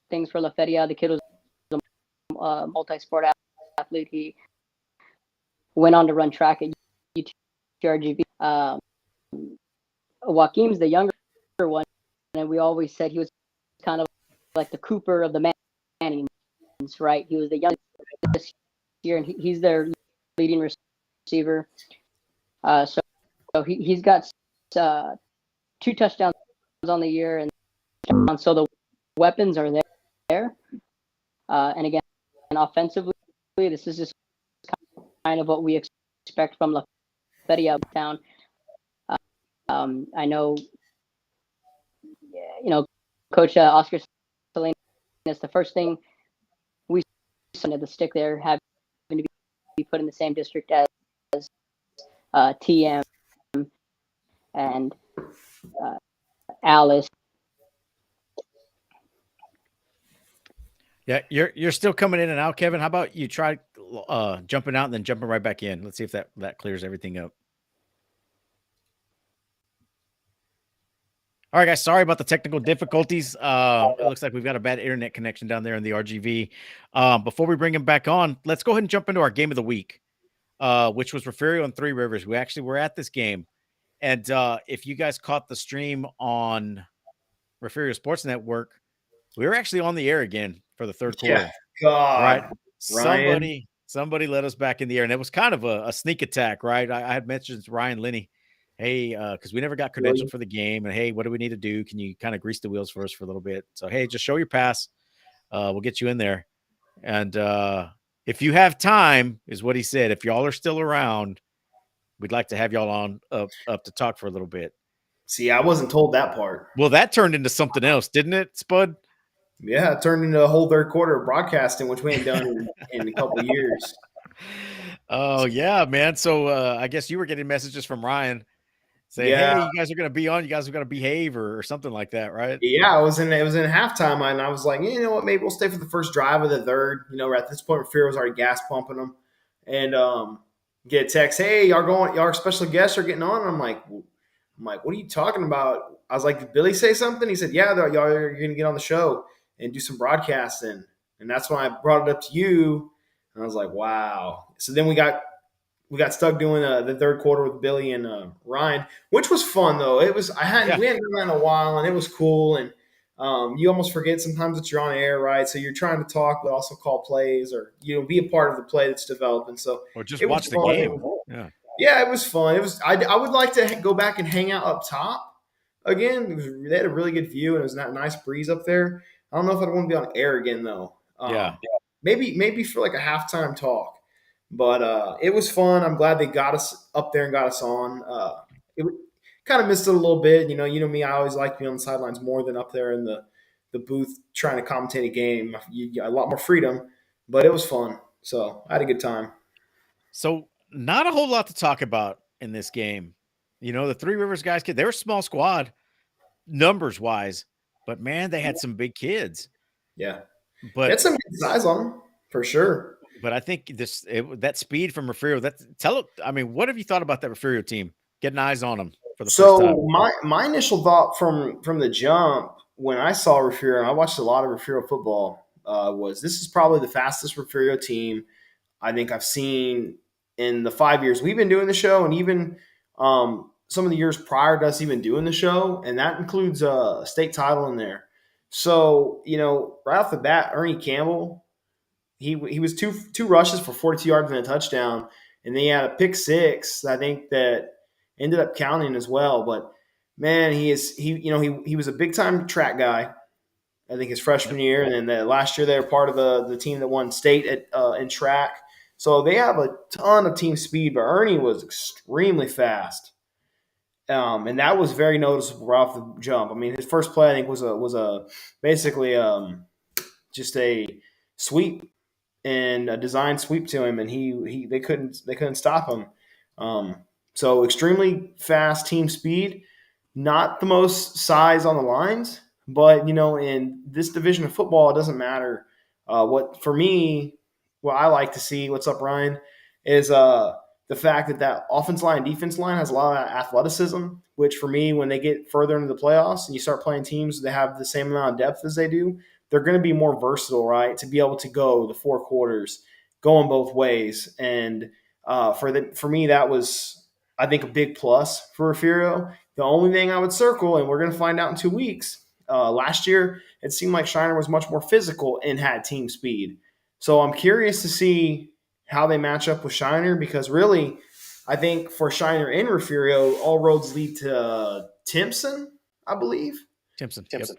things for Lafayette. The kid was a multi-sport athlete. He went on to run track at UTRGV. Joaquim's the younger one, and we always said he was kind of like the Cooper of the Mannings, right? He was the youngest this year, and he's their leading receiver. So he's got 2 touchdowns on the year, and so the weapons are there. And again, offensively, this is just kind of what we expect from Lafayette Town. I know, Coach Oscar Salinas, the first thing we saw the stick there having to be put in the same district as TM and Alice. Yeah, you're still coming in and out, Kevin. How about you try jumping out and then jumping right back in? Let's see if that clears everything up. All right, guys. Sorry about the technical difficulties. It looks like we've got a bad internet connection down there in the RGV. Before we bring him back on, let's go ahead and jump into our game of the week, which was Refugio and Three Rivers. We actually were at this game. And if you guys caught the stream on Rio Sports Network, we were actually on the air again for the third quarter. Yeah, God, right? Ryan. Somebody let us back in the air, and it was kind of a sneak attack, right? I had mentioned Ryan Linney hey, because we never got credentialed for the game, and hey, what do we need to do? Can you kind of grease the wheels for us for a little bit? So hey, just show your pass. We'll get you in there. And if you have time, is what he said. If y'all are still around, we'd like to have y'all on up to talk for a little bit. See, I wasn't told that part. Well, that turned into something else, didn't it, Spud? Yeah, it turned into a whole third quarter of broadcasting, which we ain't done in a couple of years. Oh yeah, man. So I guess you were getting messages from Ryan saying, Yeah. "Hey, you guys are going to be on. You guys are going to behave, or something like that, right?" Yeah, it was in halftime, and I was like, you know what, maybe we'll stay for the first drive of the third. You know, at this point, Fear was already gas pumping them, and get a text, hey, y'all special guests are getting on. And I'm like, what are you talking about? I was like, did Billy say something? He said, yeah, y'all are going to get on the show and do some broadcasting, and that's when I brought it up to you, and I was like, wow. So then we got stuck doing the third quarter with Billy and Ryan, which was fun though. It was we hadn't done that in a while, and it was cool. And you almost forget sometimes that you're on air, right? So you're trying to talk, but also call plays or be a part of the play that's developing. So or just watch the game. Yeah, it was fun. It was. I would like to go back and hang out up top again. They had a really good view, and it was that nice breeze up there. I don't know if I'd want to be on air again though. Maybe for like a halftime talk. But it was fun. I'm glad they got us up there and got us on. It kind of missed it a little bit. You know me. I always like being on the sidelines more than up there in the booth trying to commentate a game. You got a lot more freedom, but it was fun. So I had a good time. So not a whole lot to talk about in this game. The Three Rivers guys, they were a small squad numbers wise, but man, they had some big kids. Yeah, but they had some good size on them for sure. But I think that speed from Refugio, what have you thought about that Refugio team? Getting eyes on them for the first time. So my initial thought from the jump when I saw Refugio, and I watched a lot of Refugio football, was this is probably the fastest Refugio team I think I've seen in the 5 years we've been doing the show, and even some of the years prior to us even doing the show, and that includes a state title in there. So, right off the bat, Ernie Campbell, he was two rushes for 42 yards and a touchdown, and then he had a pick six, I think, that ended up counting as well. But man, he was a big time track guy, I think, his freshman year, and then the last year they were part of the team that won state in track. So they have a ton of team speed, but Ernie was extremely fast. And that was very noticeable right off the jump. I mean, his first play I think was basically just a sweep and a design sweep to him, and they couldn't stop him. So extremely fast team speed, not the most size on the lines, but in this division of football, it doesn't matter. What I like to see, what's up, Ryan, is the fact that offense line and defense line has a lot of athleticism, which for me, when they get further into the playoffs and you start playing teams that have the same amount of depth as they do, they're going to be more versatile, right? To be able to go the four quarters, going both ways. And for me, that was, I think, a big plus for Refugio. The only thing I would circle, and we're going to find out in 2 weeks, last year, it seemed like Shiner was much more physical and had team speed. So I'm curious to see how they match up with Shiner, because really, I think for Shiner and Refugio, all roads lead to Timpson, I believe. Timpson. Yep.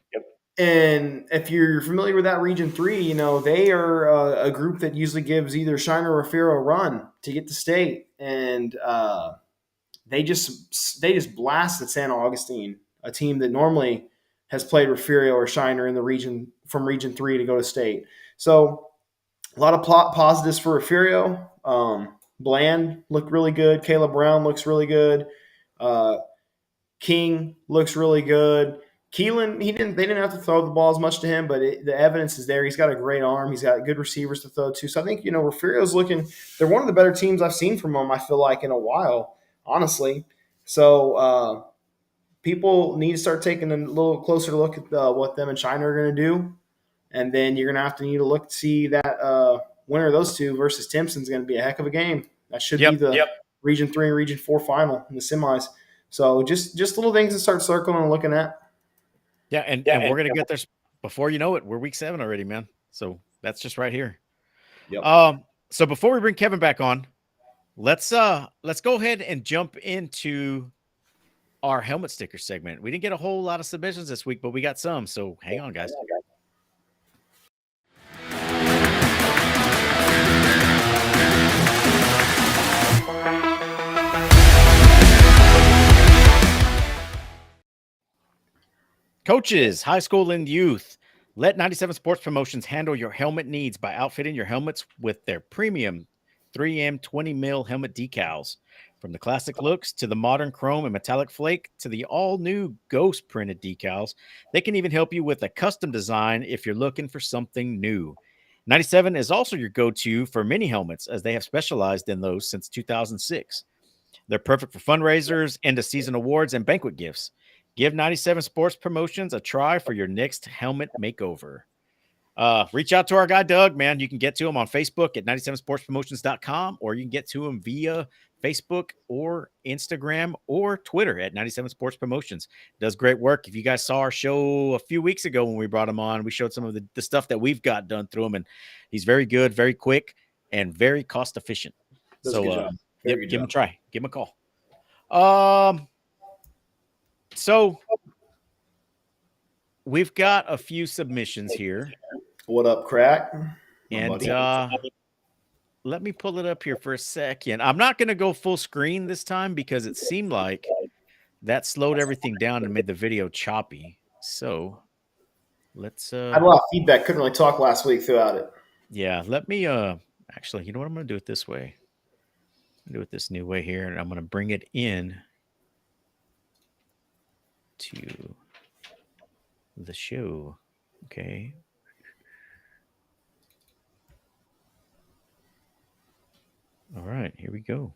And if you're familiar with that Region 3, they are a group that usually gives either Shiner or Refugio a run to get to state. And they just blasted San Augustine, a team that normally has played Refugio or Shiner in the region from Region 3 to go to state. So a lot of positives for Refugio. Bland looked really good. Caleb Brown looks really good. King looks really good. Keelan, they didn't have to throw the ball as much to him, but the evidence is there. He's got a great arm. He's got good receivers to throw to. So I think, Refugio's they're one of the better teams I've seen from them, I feel like, in a while, honestly. So people need to start taking a little closer look at what them and China are going to do. And then you're going to need to look to see that winner of those two versus Timpson is going to be a heck of a game. That should be the Region 3 and Region 4 final in the semis. So just little things to start circling and looking at. Yeah, and we're going to get there before you know it. We're week 7 already, man. So that's just right here. Yep. So before we bring Kevin back on, let's go ahead and jump into our helmet sticker segment. We didn't get a whole lot of submissions this week, but we got some. So hang on, guys. Coaches, high school and youth, let 97 Sports Promotions handle your helmet needs by outfitting your helmets with their premium 3M 20 mil helmet decals. From the classic looks to the modern chrome and metallic flake to the all-new ghost printed decals, they can even help you with a custom design if you're looking for something new. 97 is also your go-to for mini helmets, as they have specialized in those since 2006. They're perfect for fundraisers, end-of-season awards, and banquet gifts. Give 97 Sports Promotions a try for your next helmet makeover. Reach out to our guy, Doug, man. You can get to him on Facebook at 97sportspromotions.com, or you can get to him via Facebook or Instagram or Twitter at 97 Sports Promotions. Does great work. If you guys saw our show a few weeks ago when we brought him on, we showed some of the stuff that we've got done through him, and he's very good, very quick, and very cost efficient. Does a good job. Yep, give him a try. Give him a call. So we've got a few submissions here. What up, Crack? And let me pull it up here for a second. I'm not going to go full screen this time because it seemed like that slowed everything down and made the video choppy. So let's I had a lot of feedback. Couldn't really talk last week throughout it. Yeah, let me actually, you know what? I'm going to do it this way. I'm going to do it this new way here, and I'm going to bring it in to the show. Okay. All right, here we go.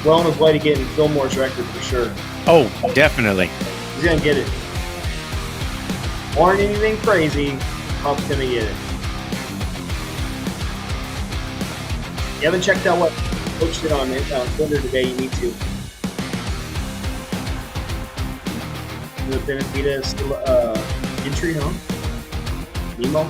Well on his way to getting Fillmore's record for sure. Oh, definitely. He's going to get it. Or anything crazy, Pump's going to get it. If you haven't checked out what Coach did on Twitter today, you need to. The Benavides entry, huh? Nemo.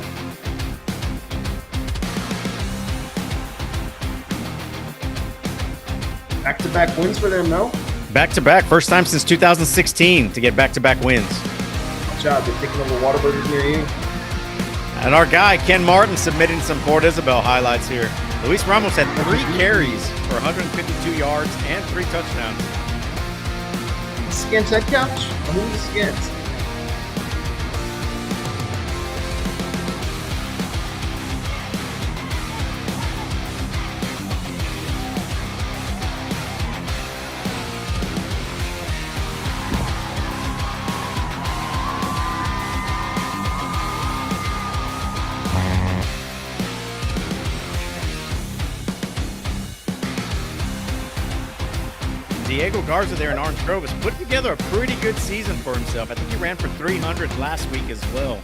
Back-to-back wins for them, no? Back-to-back. First time since 2016 to get back-to-back wins. Good job. They're picking up the Whataburgers near you. And our guy, Ken Martin, submitting some Port Isabel highlights here. Luis Ramos had 3 carries for 152 yards and 3 touchdowns. Skins head coach? Who's the Skins? Diego Garza there in Orange Grove has put together a pretty good season for himself. I think he ran for 300 last week as well.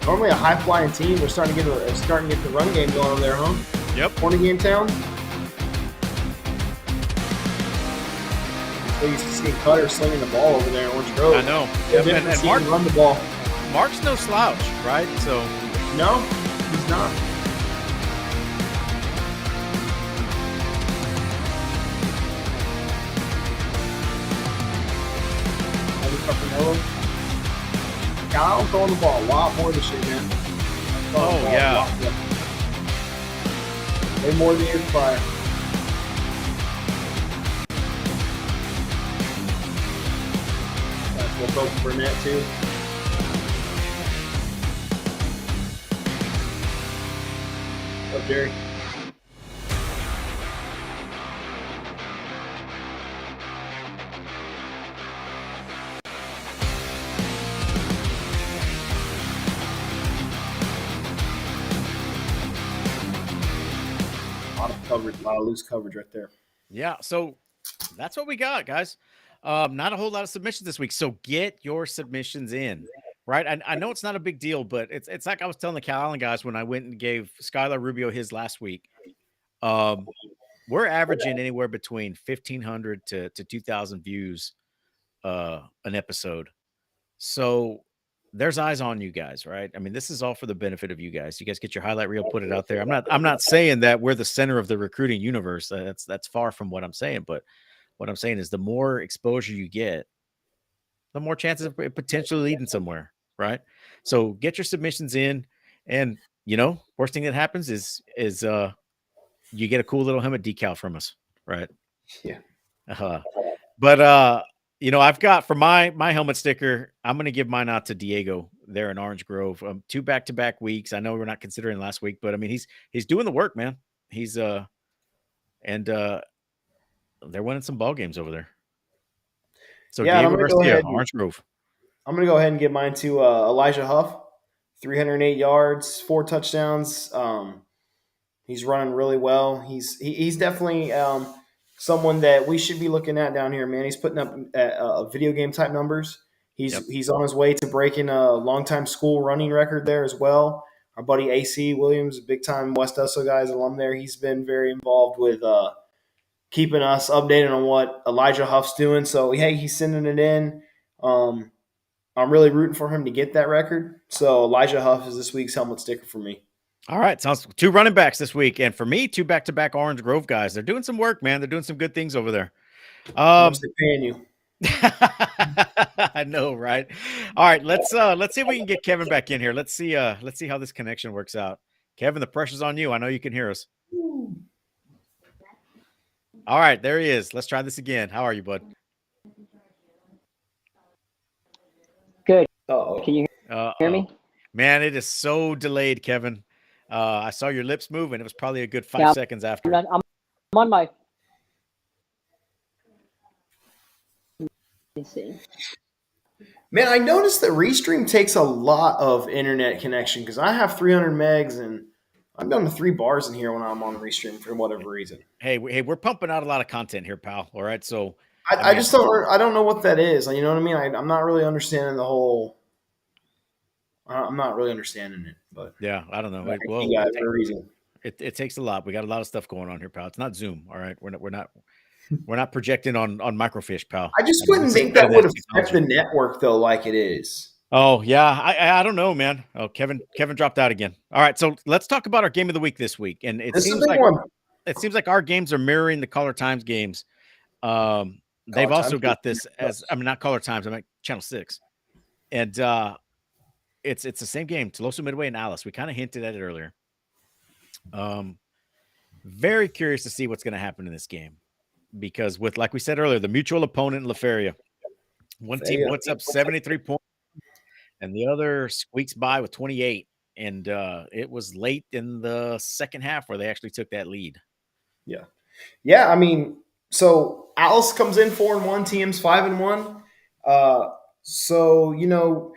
Normally a high-flying team. We're starting to get the run game going over there, huh? Yep. Corny game town. They used to see Cutter slinging the ball over there in Orange Grove. I know. Yep. And Mark run the ball. Mark's no slouch, right? So no, he's not. God, I'm throwing the ball a lot more this year, man. Oh, yeah. Way more than years prior. That's what Coach Burnett, too. What's up, Jerry? Coverage, a lot of loose coverage right there. Yeah, so that's what we got, guys. Not a whole lot of submissions this week, so get your submissions in, right? I know it's not a big deal, but it's like I was telling the Cal Allen guys when I went and gave Skylar Rubio his last week. We're averaging anywhere between 1,500 to 2,000 views an episode. So there's eyes on you guys, right? I mean, this is all for the benefit of you guys. You guys get your highlight reel, put it out there. I'm not saying that we're the center of the recruiting universe. That's far from what I'm saying. But what I'm saying is the more exposure you get, the more chances of it potentially leading somewhere, right? So get your submissions in, and worst thing that happens is you get a cool little helmet decal from us, right? Yeah. But I've got for my helmet sticker, I'm gonna give mine out to Diego there in Orange Grove. 2 back-to-back weeks. I know we're not considering last week, but I mean he's doing the work, man. He's and they're winning some ball games over there. So Yeah, Diego Garcia, Orange Grove. I'm going to go ahead and give mine to Elijah Huff, 308 yards, 4 touchdowns. He's running really well. He's definitely someone that we should be looking at down here, man. He's putting up video game type numbers. He's on his way to breaking a longtime school running record there as well. Our buddy AC Williams, big time West Uso guys alum there. He's been very involved with keeping us updated on what Elijah Huff's doing. So hey, he's sending it in. I'm really rooting for him to get that record. So Elijah Huff is this week's helmet sticker for me. All right. Sounds 2 running backs this week. And for me, 2 back-to-back Orange Grove guys. They're doing some work, man. They're doing some good things over there. How much they paying you? I know, right? All right. Let's see if we can get Kevin back in here. Let's see how this connection works out. Kevin, the pressure's on you. I know you can hear us. All right, there he is. Let's try this again. How are you, bud? Good. Uh-oh. Can you hear me? Man, it is so delayed, Kevin. I saw your lips move, and it was probably a good 5 seconds after. I'm on my. Let me see. Man, I noticed that Restream takes a lot of internet connection because I have 300 megs and I'm down to 3 bars in here when I'm on Restream for whatever reason. Hey, we're pumping out a lot of content here, pal. All right, so I just don't know what that is. You know what I mean? I'm not really understanding the whole. I'm not really understanding it, but yeah, I don't know. Well, for a reason. It takes a lot. We got a lot of stuff going on here, pal. It's not Zoom. All right, we're not projecting on microfiche, pal. I just wouldn't think that would affect the network though, like it is. Oh yeah, I don't know, man. Oh, Kevin dropped out again. All right, so let's talk about our game of the week this week, and it seems like our games are mirroring the Caller Times games. They've also got this as not Caller Times. I mean Channel 6, and it's the same game. Tolosa Midway and Alice. We kind of hinted at it earlier. Very curious to see what's going to happen in this game because with like we said earlier, the mutual opponent La Feria. One team puts up 73 points and the other squeaks by with 28. And it was late in the second half where they actually took that lead. Yeah. Yeah, I mean, so Alice comes in 4-1, TM's 5-1. So,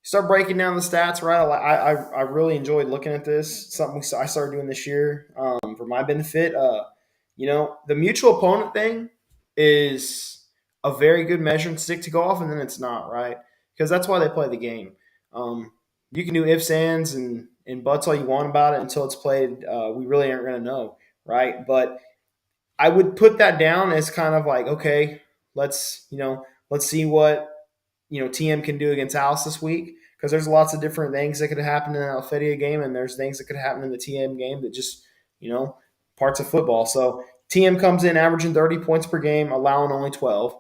start breaking down the stats, right? I really enjoyed looking at this. Something I started doing this year for my benefit. The mutual opponent thing is a very good measuring stick to go off, and then it's not, right? Because that's why they play the game. You can do ifs, ands, and buts all you want about it until it's played. We really aren't going to know, right? But I would put that down as kind of like, okay, let's see what TM can do against Alice this week because there's lots of different things that could happen in an Alfedia game and there's things that could happen in the TM game that just, parts of football. So TM comes in averaging 30 points per game, allowing only 12.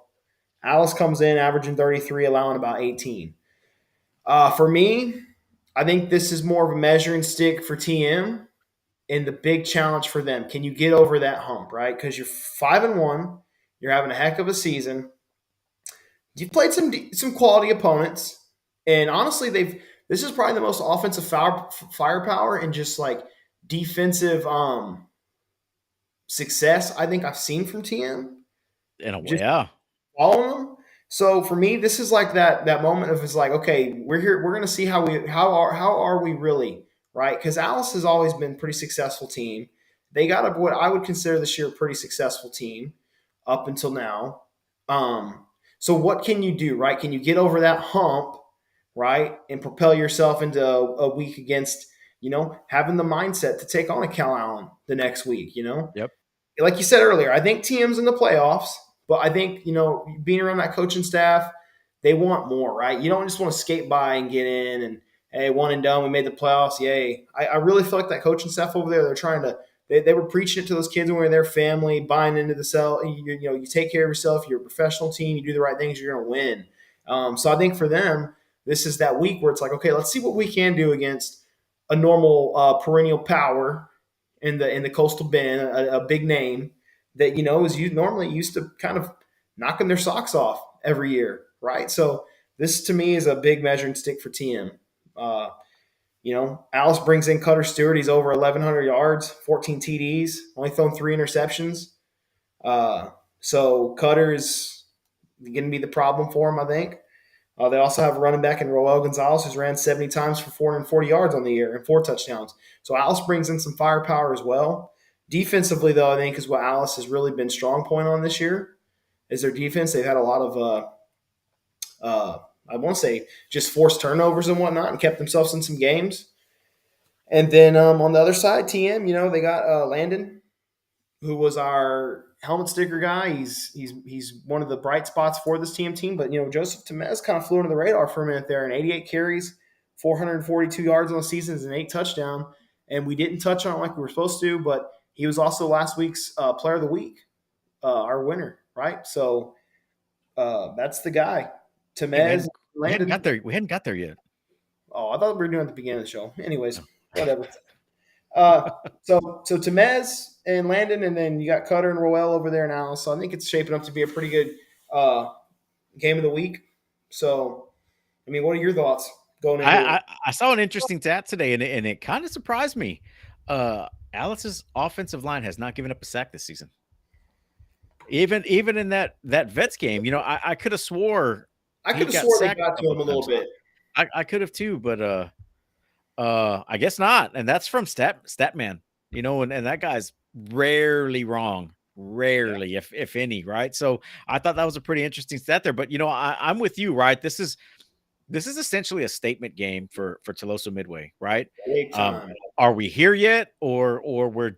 Alice comes in averaging 33, allowing about 18. For me, I think this is more of a measuring stick for TM and the big challenge for them. Can you get over that hump, right? Because you're 5-1, you're having a heck of a season. You've played some quality opponents, and honestly, this is probably the most offensive firepower and just like defensive success I think I've seen from TM. In a way, yeah. Following them. So for me, this is like that moment of it's like, okay, we're here. We're gonna see how are we really, right? Because Alice has always been a pretty successful team. They got what I would consider this year a pretty successful team up until now. So what can you do, right? Can you get over that hump, right, and propel yourself into a week against, having the mindset to take on a Cal Allen the next week, Yep. Like you said earlier, I think TM's in the playoffs, But I think, being around that coaching staff, they want more, right? You don't just want to skate by and get in and, hey, one and done, we made the playoffs, yay. I really feel like that coaching staff over there, they're trying to they were preaching it to those kids when we were their family, buying into the sell. You take care of yourself. You're a professional team. You do the right things. You're going to win. So I think for them, this is that week where it's like, okay, let's see what we can do against a normal perennial power in the Coastal Bend, a big name that is normally used to kind of knocking their socks off every year, right? So this to me is a big measuring stick for TM. Alice brings in Cutter Stewart. He's over 1,100 yards, 14 TDs, only thrown 3 interceptions. So Cutter is going to be the problem for him, I think. They also have a running back in Roel Gonzalez, who's ran 70 times for 440 yards on the year and 4 touchdowns. So Alice brings in some firepower as well. Defensively, though, I think is what Alice has really been strong point on this year is their defense. They've had a lot of I want to say just forced turnovers and whatnot and kept themselves in some games. And then on the other side, TM, they got Landon, who was our helmet sticker guy. He's one of the bright spots for this TM team. But, Joseph Temez kind of flew under the radar for a minute there. And 88 carries, 442 yards on the season, and 8 touchdowns. And we didn't touch on it like we were supposed to, but he was also last week's Player of the Week, our winner, right? So that's the guy. Temez, Landon. We hadn't got there yet. Oh, I thought we were doing it at the beginning of the show. Anyways, whatever. So Temez and Landon, and then you got Cutter and Roel over there now. So I think it's shaping up to be a pretty good game of the week. So, what are your thoughts going into it? I saw an interesting stat today, and it kind of surprised me. Alice's offensive line has not given up a sack this season. Even in that Vets game, I could have swore. I could have swore they got to him a little bit. I could have too, but I guess not. And that's from Statman, and that guy's rarely wrong, if any, right? So I thought that was a pretty interesting stat there. But I'm with you, right? This is essentially a statement game for Tuloso Midway, right? Are we here yet, or we're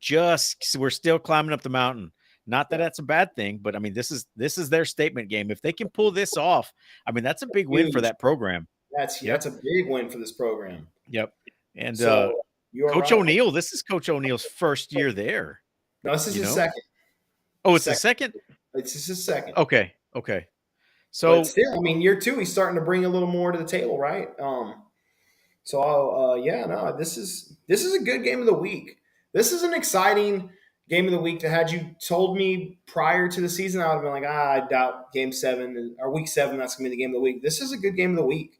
still climbing up the mountain? Not that that's a bad thing, but this is their statement game. If they can pull this off, that's a big win for that program. That's a big win for this program. Yep. And Coach O'Neill, this is Coach O'Neill's first year there. No, this is his second. Oh, it's the second? It's his second. Okay. So but still, year 2, he's starting to bring a little more to the table, right? This is a good game of the week. This is an exciting game of the week that had you told me prior to the season, I would have been like, I doubt game 7 or week 7, that's going to be the game of the week. This is a good game of the week.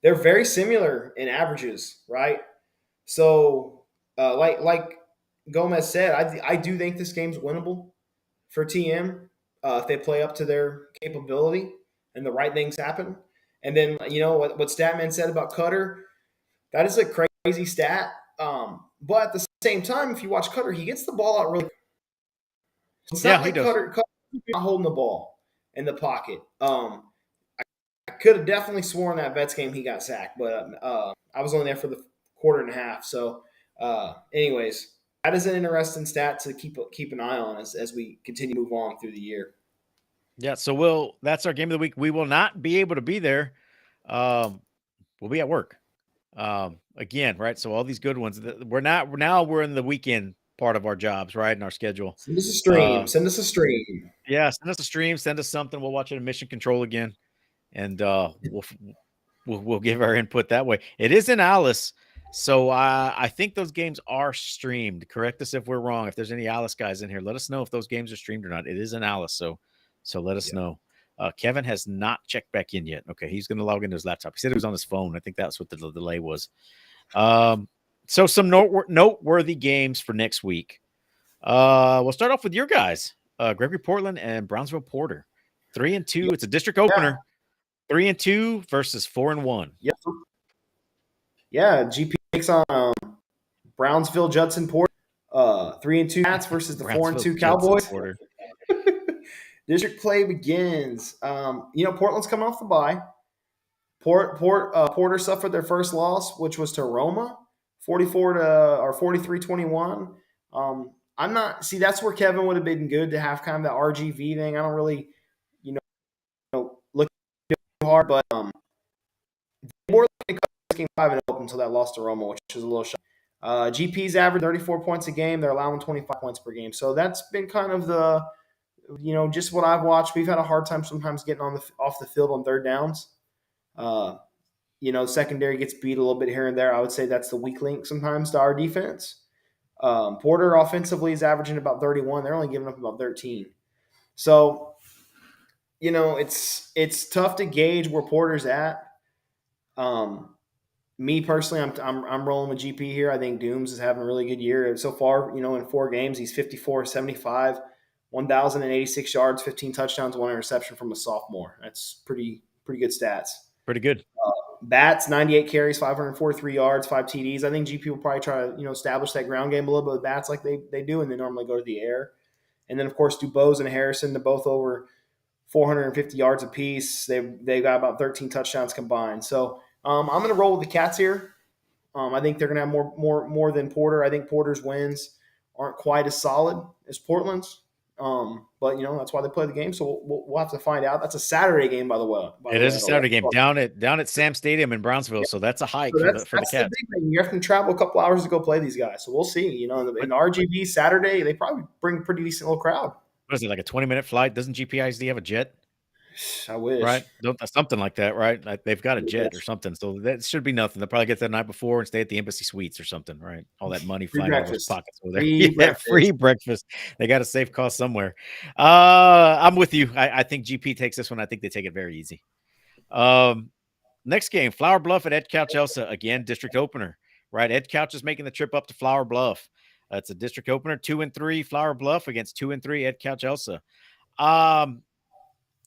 They're very similar in averages, right? So, like Gomez said, I do think this game's winnable for TM if they play up to their capability and the right things happen. And then, what Statman said about Cutter, that is a crazy stat. But at the same time, if you watch Cutter, he gets the ball out really. It's not like Cutter not holding the ball in the pocket. I could have definitely sworn that Vets game he got sacked, but I was only there for the quarter and a half. So, anyways, that is an interesting stat to keep an eye on as we continue to move on through the year. Yeah, so that's our game of the week. We will not be able to be there. We'll be at work. Again, right? So all these good ones. We're in the weekend part of our jobs, right? In our schedule. Send us a stream. Send us a stream. Yeah, send us a stream. Send us something. We'll watch it in Mission Control again. And we'll give our input that way. It is in Alice, so I think those games are streamed. Correct us if we're wrong. If there's any Alice guys in here, let us know if those games are streamed or not. It is in Alice, so let us know. Kevin has not checked back in yet. Okay, he's going to log into his laptop. He said it was on his phone. I think that's what the delay was. So some noteworthy games for next week. We'll start off with your guys, Gregory Portland and Brownsville Porter. 3-2. It's a district opener. 3-2 versus 4-1. Yep. Yeah, GP takes on Brownsville Judson Porter. 3-2 Nats versus the 4-2 Cowboys. District play begins. Portland's coming off the bye. Porter suffered their first loss, which was to Roma, 43-21. I'm not. See, that's where Kevin would have been good to have kind of that RGV thing. I don't really, look too hard, but they were looking to cut game 5-0 until that loss to Roma, which was a little shocking. GP's average 34 points a game. They're allowing 25 points per game. So that's been kind of the, just what I've watched. We've had a hard time sometimes getting off the field on third downs. Secondary gets beat a little bit here and there. I would say that's the weak link sometimes to our defense. Porter offensively is averaging about 31. They're only giving up about 13. So, it's tough to gauge where Porter's at. Me personally, I'm rolling with GP here. I think Dooms is having a really good year so far. In 4 games, he's 54-75, 1,086 yards, 15 touchdowns, 1 interception from a sophomore. That's pretty good stats. Pretty good. Bats, 98 carries, 543 yards, 5 TDs. I think GP will probably try to establish that ground game a little bit with bats like they do, and they normally go to the air. And then of course Dubose and Harrison, they're both over 450 yards apiece. They've got about 13 touchdowns combined. So I'm going to roll with the Cats here. I think they're going to have more than Porter. I think Porter's wins aren't quite as solid as Portland's. But that's why they play the game. So we'll have to find out. That's a Saturday game, by the way. It is a Saturday game down at Sam Stadium in Brownsville. So that's a hike for the Cats. The big thing. You have to travel a couple hours to go play these guys. So we'll see. In the RGV Saturday, they probably bring a pretty decent little crowd. What is it, like a 20-minute flight? Doesn't GPISD have a jet? I wish. Right? Something like that, right? Like they've got a jet or something. So that should be nothing. They'll probably get there the night before and stay at the embassy suites or something, right? All that money flying out of those pockets over there. Free breakfast. They got a safe cost somewhere. I'm with you. I think GP takes this one. I think they take it very easy. Next game, Flower Bluff at Ed Couch Elsa. Again, district opener, right? Ed Couch is making the trip up to Flower Bluff. It's a district opener, 2-3 Flower Bluff against 2-3 Ed Couch Elsa.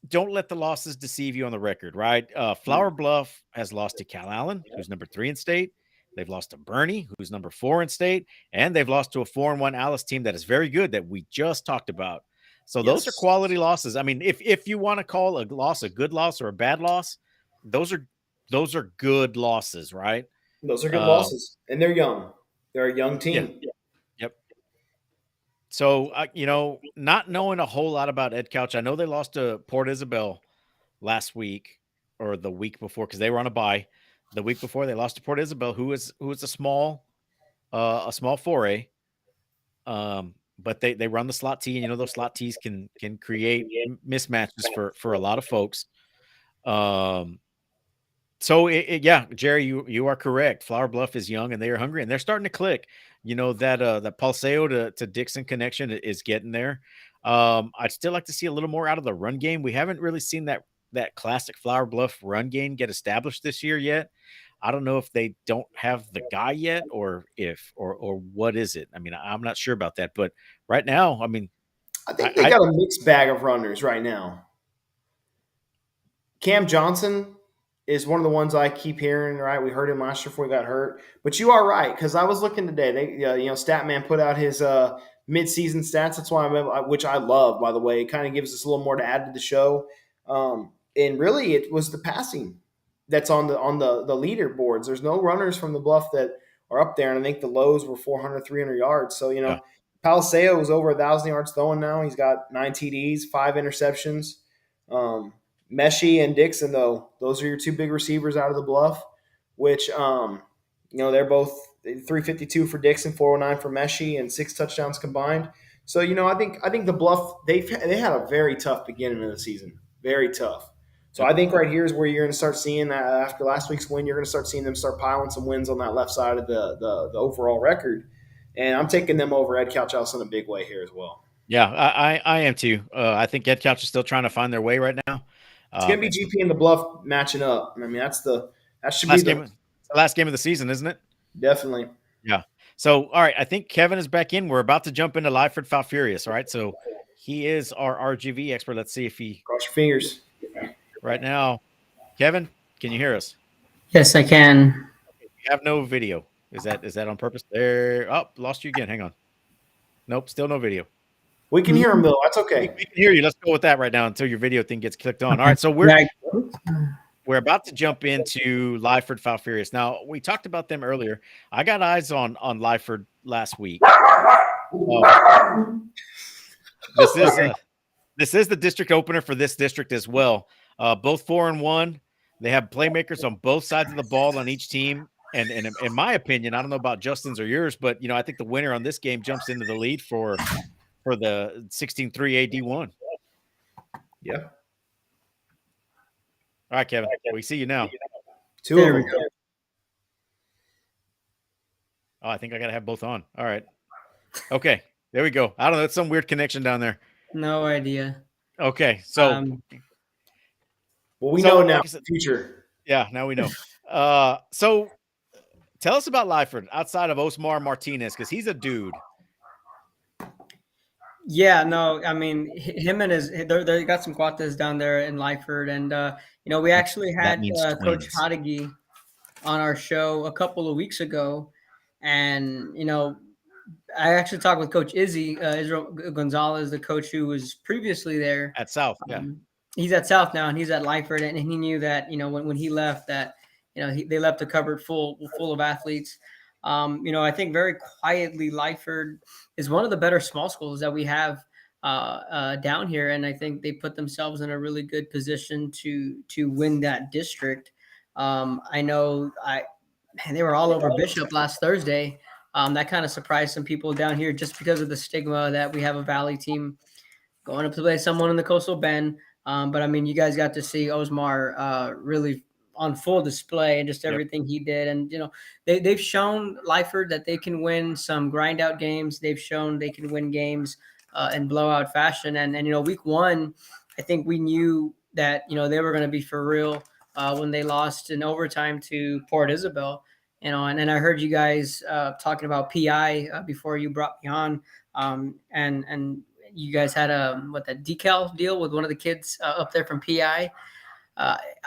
Don't let the losses deceive you on the record, right? Flower Bluff has lost to Cal Allen, who's number 3 in state. They've lost to Bernie, who's number 4 in state. And they've lost to a 4-1 Alice team that is very good that we just talked about. So those are quality losses. I mean, if you want to call a loss a good loss or a bad loss, those are good losses, right? Those are good losses. And they're young. They're a young team. Yeah. So, not knowing a whole lot about Ed Couch, I know they lost to Port Isabel last week or the week before because they were on a bye. The week before they lost to Port Isabel, who is a small 4A. But they run the slot T, and those slot Ts can create mismatches for a lot of folks. So Jerry, you are correct. Flower Bluff is young and they are hungry and they're starting to click. That Palseo to Dixon connection is getting there. I'd still like to see a little more out of the run game. We haven't really seen that classic Flower Bluff run game get established this year yet. I don't know if they don't have the guy yet or what is it? I mean, I'm not sure about that, but right now, I mean, I think they got a mixed bag of runners right now. Cam Johnson is one of the ones I keep hearing, right? We heard him last year before he got hurt. But you are right, because I was looking today. Statman put out his mid-season stats. That's why which I love, by the way. It kind of gives us a little more to add to the show. And really, it was the passing that's on the leaderboards. There's no runners from the Bluff that are up there, and I think the lows were 400, 300 yards. So, Paliseo is over 1,000 yards throwing now. He's got 9 TDs, 5 interceptions. Meshi and Dixon, though, those are your 2 big receivers out of the Bluff, which, they're both 352 for Dixon, 409 for Meshi, and 6 touchdowns combined. So, I think the Bluff, they had a very tough beginning of the season, very tough. So I think right here is where you're going to start seeing that after last week's win, you're going to start seeing them start piling some wins on that left side of the overall record. And I'm taking them over Ed Couch House in a big way here as well. Yeah, I am too. I think Ed Couch is still trying to find their way right now. It's going to be GP and the Bluff matching up. I mean, that should be the last game of the season, isn't it? Definitely. Yeah. So, all right, I think Kevin is back in. We're about to jump into Lyford Falfurious, all right? So he is our RGV expert. Let's see if he – cross your fingers. Right now, Kevin, can you hear us? Yes, I can. We have no video. Is that on purpose? There. Oh, lost you again. Hang on. Nope, still no video. We can hear him, Bill. That's okay. We can hear you. Let's go with that right now until your video thing gets clicked on. All right, so we're about to jump into Lyford Falfurious. Now, we talked about them earlier. I got eyes on Lyford last week. This is the district opener for this district as well. Both 4-1. They have playmakers on both sides of the ball on each team. And in my opinion, I don't know about Justin's or yours, but I think the winner on this game jumps into the lead for the 16-3 AD1. Yeah. All right, Kevin. We see you now. Two There of we them. go. Oh, I think I gotta have both on. All right. Okay. There we go. I don't know. It's some weird connection down there. No idea. Okay. So Well, we So, know now. like I said- Future. yeah, now we know. So tell us about Lyford outside of Osmar Martinez, because he's a dude. Yeah, no, I mean him and they got some cuates down there in Lyford, and we actually That had means Coach twins. Hadagi on our show a couple of weeks ago, and I actually talked with Coach Israel Gonzalez, the coach who was previously there At South, yeah. He's at South now, and he's at Lyford, and he knew that when he left that they left the cupboard full of athletes. I think very quietly Lyford is one of the better small schools that we have down here, and I think they put themselves in a really good position to win that district. I know they were all over Bishop last Thursday. That kind of surprised some people down here just because of the stigma that we have a Valley team going up to play someone in the Coastal Bend. But I mean, you guys got to see Osmar really on full display and just everything he did. And, they've shown Lyford that they can win some grind out games. They've shown they can win games in blowout fashion. And week one, I think we knew that, they were going to be for real when they lost in overtime to Port Isabel. And I heard you guys talking about PI before you brought me on. And you guys had that decal deal with one of the kids up there from PI.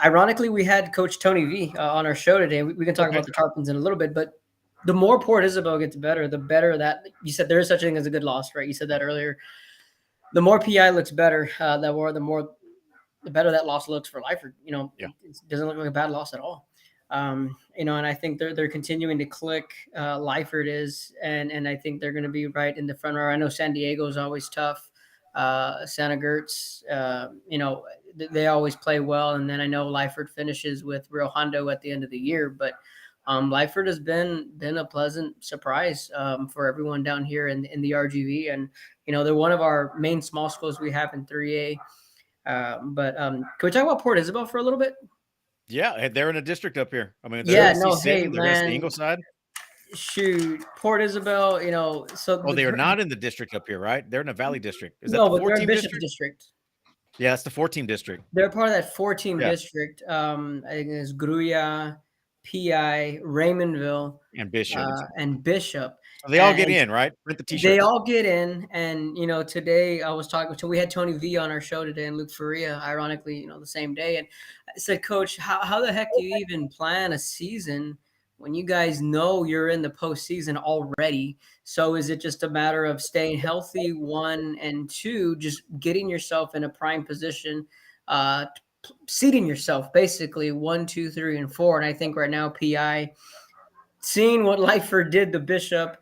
Ironically, we had Coach Tony V on our show today. We can talk about the Tarpons in a little bit, but the more Port Isabel gets better, the better that you said there is such a thing as a good loss, right? You said that earlier. The more PI looks better, the better that loss looks for Lyford. It doesn't look like a bad loss at all. And I think they're continuing to click. Lyford is, and I think they're going to be right in the front row. I know San Diego is always tough. Santa Gertz, they always play well. And then I know Lyford finishes with Rio Hondo at the end of the year, but Lyford has been a pleasant surprise for everyone down here in the RGV. And, they're one of our main small schools we have in 3A. But can we talk about Port Isabel for a little bit? Yeah, they're in a district up here. I mean, they're hey, they're man. Ingleside. Shoot, Port Isabel, They are not in the district up here, right? They're in a Valley district. Is that no, the but they're 4-team in Bishop district? district. Yeah, that's the 4-team district. They're part of that 4-team Yeah. district. I think it's Gruya, PI, Raymondville, And Bishop. So they all get in, right? Print the t-shirts. They all get in. And, today I was talking to, we had Tony V on our show today and Luke Faria, ironically, the same day. And I said, Coach, how the heck do you even plan a season when you guys know you're in the postseason already? So is it just a matter of staying healthy, one, and two, just getting yourself in a prime position, seeding yourself basically 1, 2, 3, and 4. And I think right now PI, seeing what Lyford did to Bishop,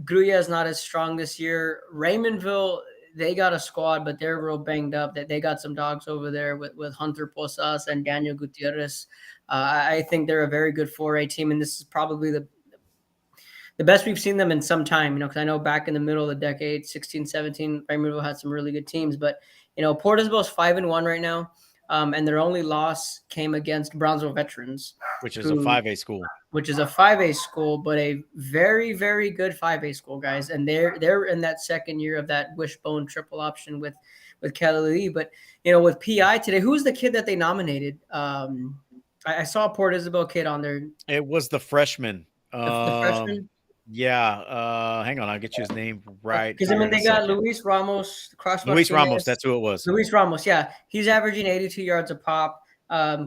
Gruya is not as strong this year. Raymondville, they got a squad, but they're real banged up. That they got some dogs over there with Hunter Posas and Daniel Gutierrez. I think they're a very good 4A team, and this is probably the best we've seen them in some time. Because I know back in the middle of the decade, 16, 17, Raymondville had some really good teams. But Port Isabel's 5-1 right now, and their only loss came against Brownsville Veterans, which is a 5A school. Which is a 5A school, but a very, very good 5A school, guys. And they're in that second year of that wishbone triple option with Kelly Lee. But, with PI today, who's the kid that they nominated? I saw a Port Isabel kid on there. It was the freshman. The freshman? Yeah. Hang on. I'll get you his name right. Because, they got Luis Ramos. Luis Ramos. That's who it was. Luis Ramos, yeah. He's averaging 82 yards a pop.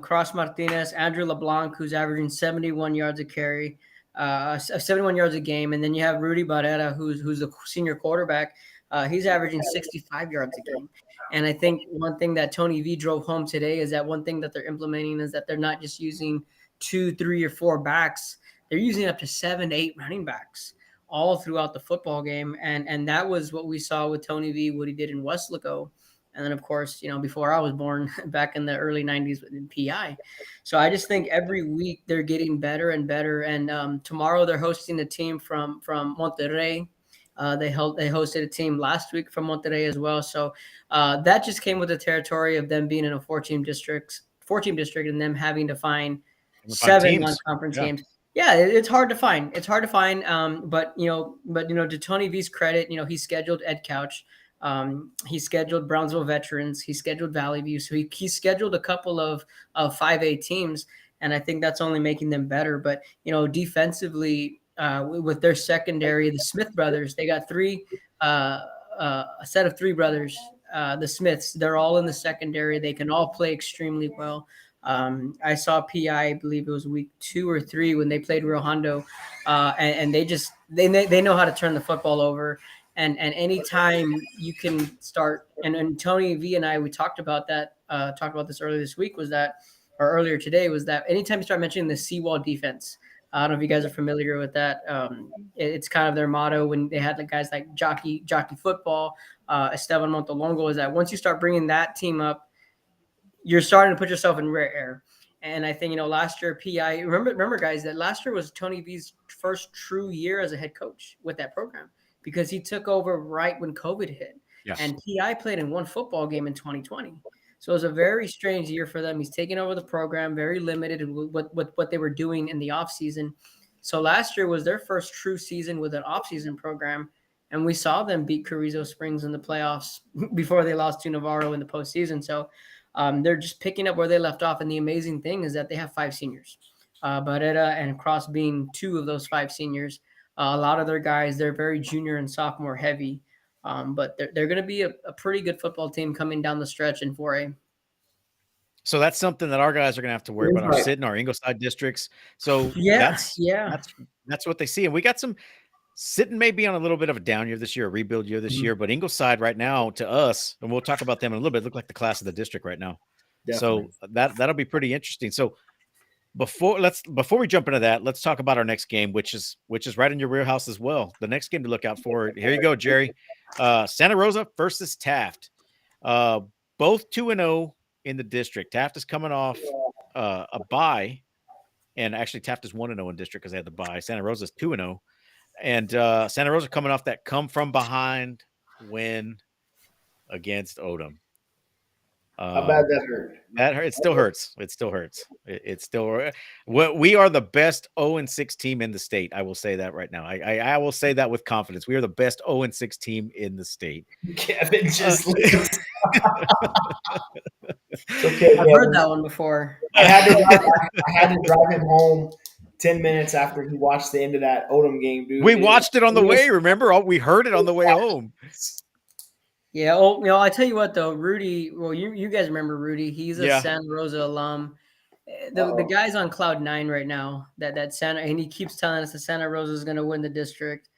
Cross Martinez, Andrew LeBlanc, who's averaging 71 yards a carry, 71 yards a game. And then you have Rudy Barrera, who's the senior quarterback. He's averaging 65 yards a game. And I think one thing that Tony V drove home today is that one thing that they're implementing is that they're not just using 2, 3, or 4 backs. They're using up to 7 to 8 running backs all throughout the football game. And that was what we saw with Tony V, what he did in Weslaco. And then, of course, before I was born back in the early 90s in PI. So I just think every week they're getting better and better. And tomorrow they're hosting a team from Monterrey. They hosted a team last week from Monterrey as well. So that just came with the territory of them being in a 4-team district, and them having to find 7 non-conference games. Yeah, it's hard to find. It's hard to find. But to Tony V's credit, he scheduled Ed Couch. He scheduled Brownsville Veterans. He scheduled Valley View. So he scheduled a couple of 5A teams, and I think that's only making them better. But defensively, with their secondary, the Smith brothers, they got a set of 3 brothers, the Smiths. They're all in the secondary. They can all play extremely well. I saw PI, I believe it was week 2 or 3 when they played Rio Hondo, and they know how to turn the football over. And anytime you can start, and Tony V and I, we talked about this earlier this week, earlier today, was that anytime you start mentioning the seawall defense, I don't know if you guys are familiar with that. It's kind of their motto when they had guys like Jockey Football, Esteban Montelongo, is that once you start bringing that team up, you're starting to put yourself in rare air. And I think, last year, PI, remember guys, that last year was Tony V's first true year as a head coach with that program, because he took over right when COVID hit. Yes. And PI played in 1 football game in 2020. So it was a very strange year for them. He's taken over the program, very limited in what they were doing in the offseason. So last year was their first true season with an offseason program, and we saw them beat Carrizo Springs in the playoffs before they lost to Navarro in the postseason. So they're just picking up where they left off. And the amazing thing is that they have 5 seniors, Barrera and Cross being 2 of those 5 seniors. A lot of their guys, they're very junior and sophomore heavy. But they're going to be a pretty good football team coming down the stretch in 4A. So that's something that our guys are going to have to worry about. Our Sit and our Ingleside districts. So that's what they see. And we got some. Sitten may be on a little bit of a down year this year, a rebuild year this year, but Ingleside right now, to us, and we'll talk about them in a little bit, look like the class of the district right now. Definitely. So that'll be pretty interesting. So before we jump into that, let's talk about our next game, which is right in your rear house as well. The next game to look out for. Here you go, Jerry. Santa Rosa versus Taft. Both 2-0 in the district. Taft is coming off a bye, and actually Taft is 1-0 in district because they had the bye. Santa Rosa is 2-0. And Santa Rosa coming off that come from behind win against Odom. How bad that hurt? That hurt. It still hurts. It still hurts. It's still. We are the best 0-6 team in the state. I will say that right now. I will say that with confidence. We are the best 0-6 team in the state. Kevin just. Okay, I've heard that one before. I had to drive him home 10 minutes after he watched the end of that Odom game, dude. We watched it on the way. Remember, we heard it on the way home. Yeah. I tell you what, though, Rudy. Well, you guys remember Rudy? He's a Santa Rosa alum. The guy's on cloud 9 right now. That Santa, and he keeps telling us that Santa Rosa is going to win the district.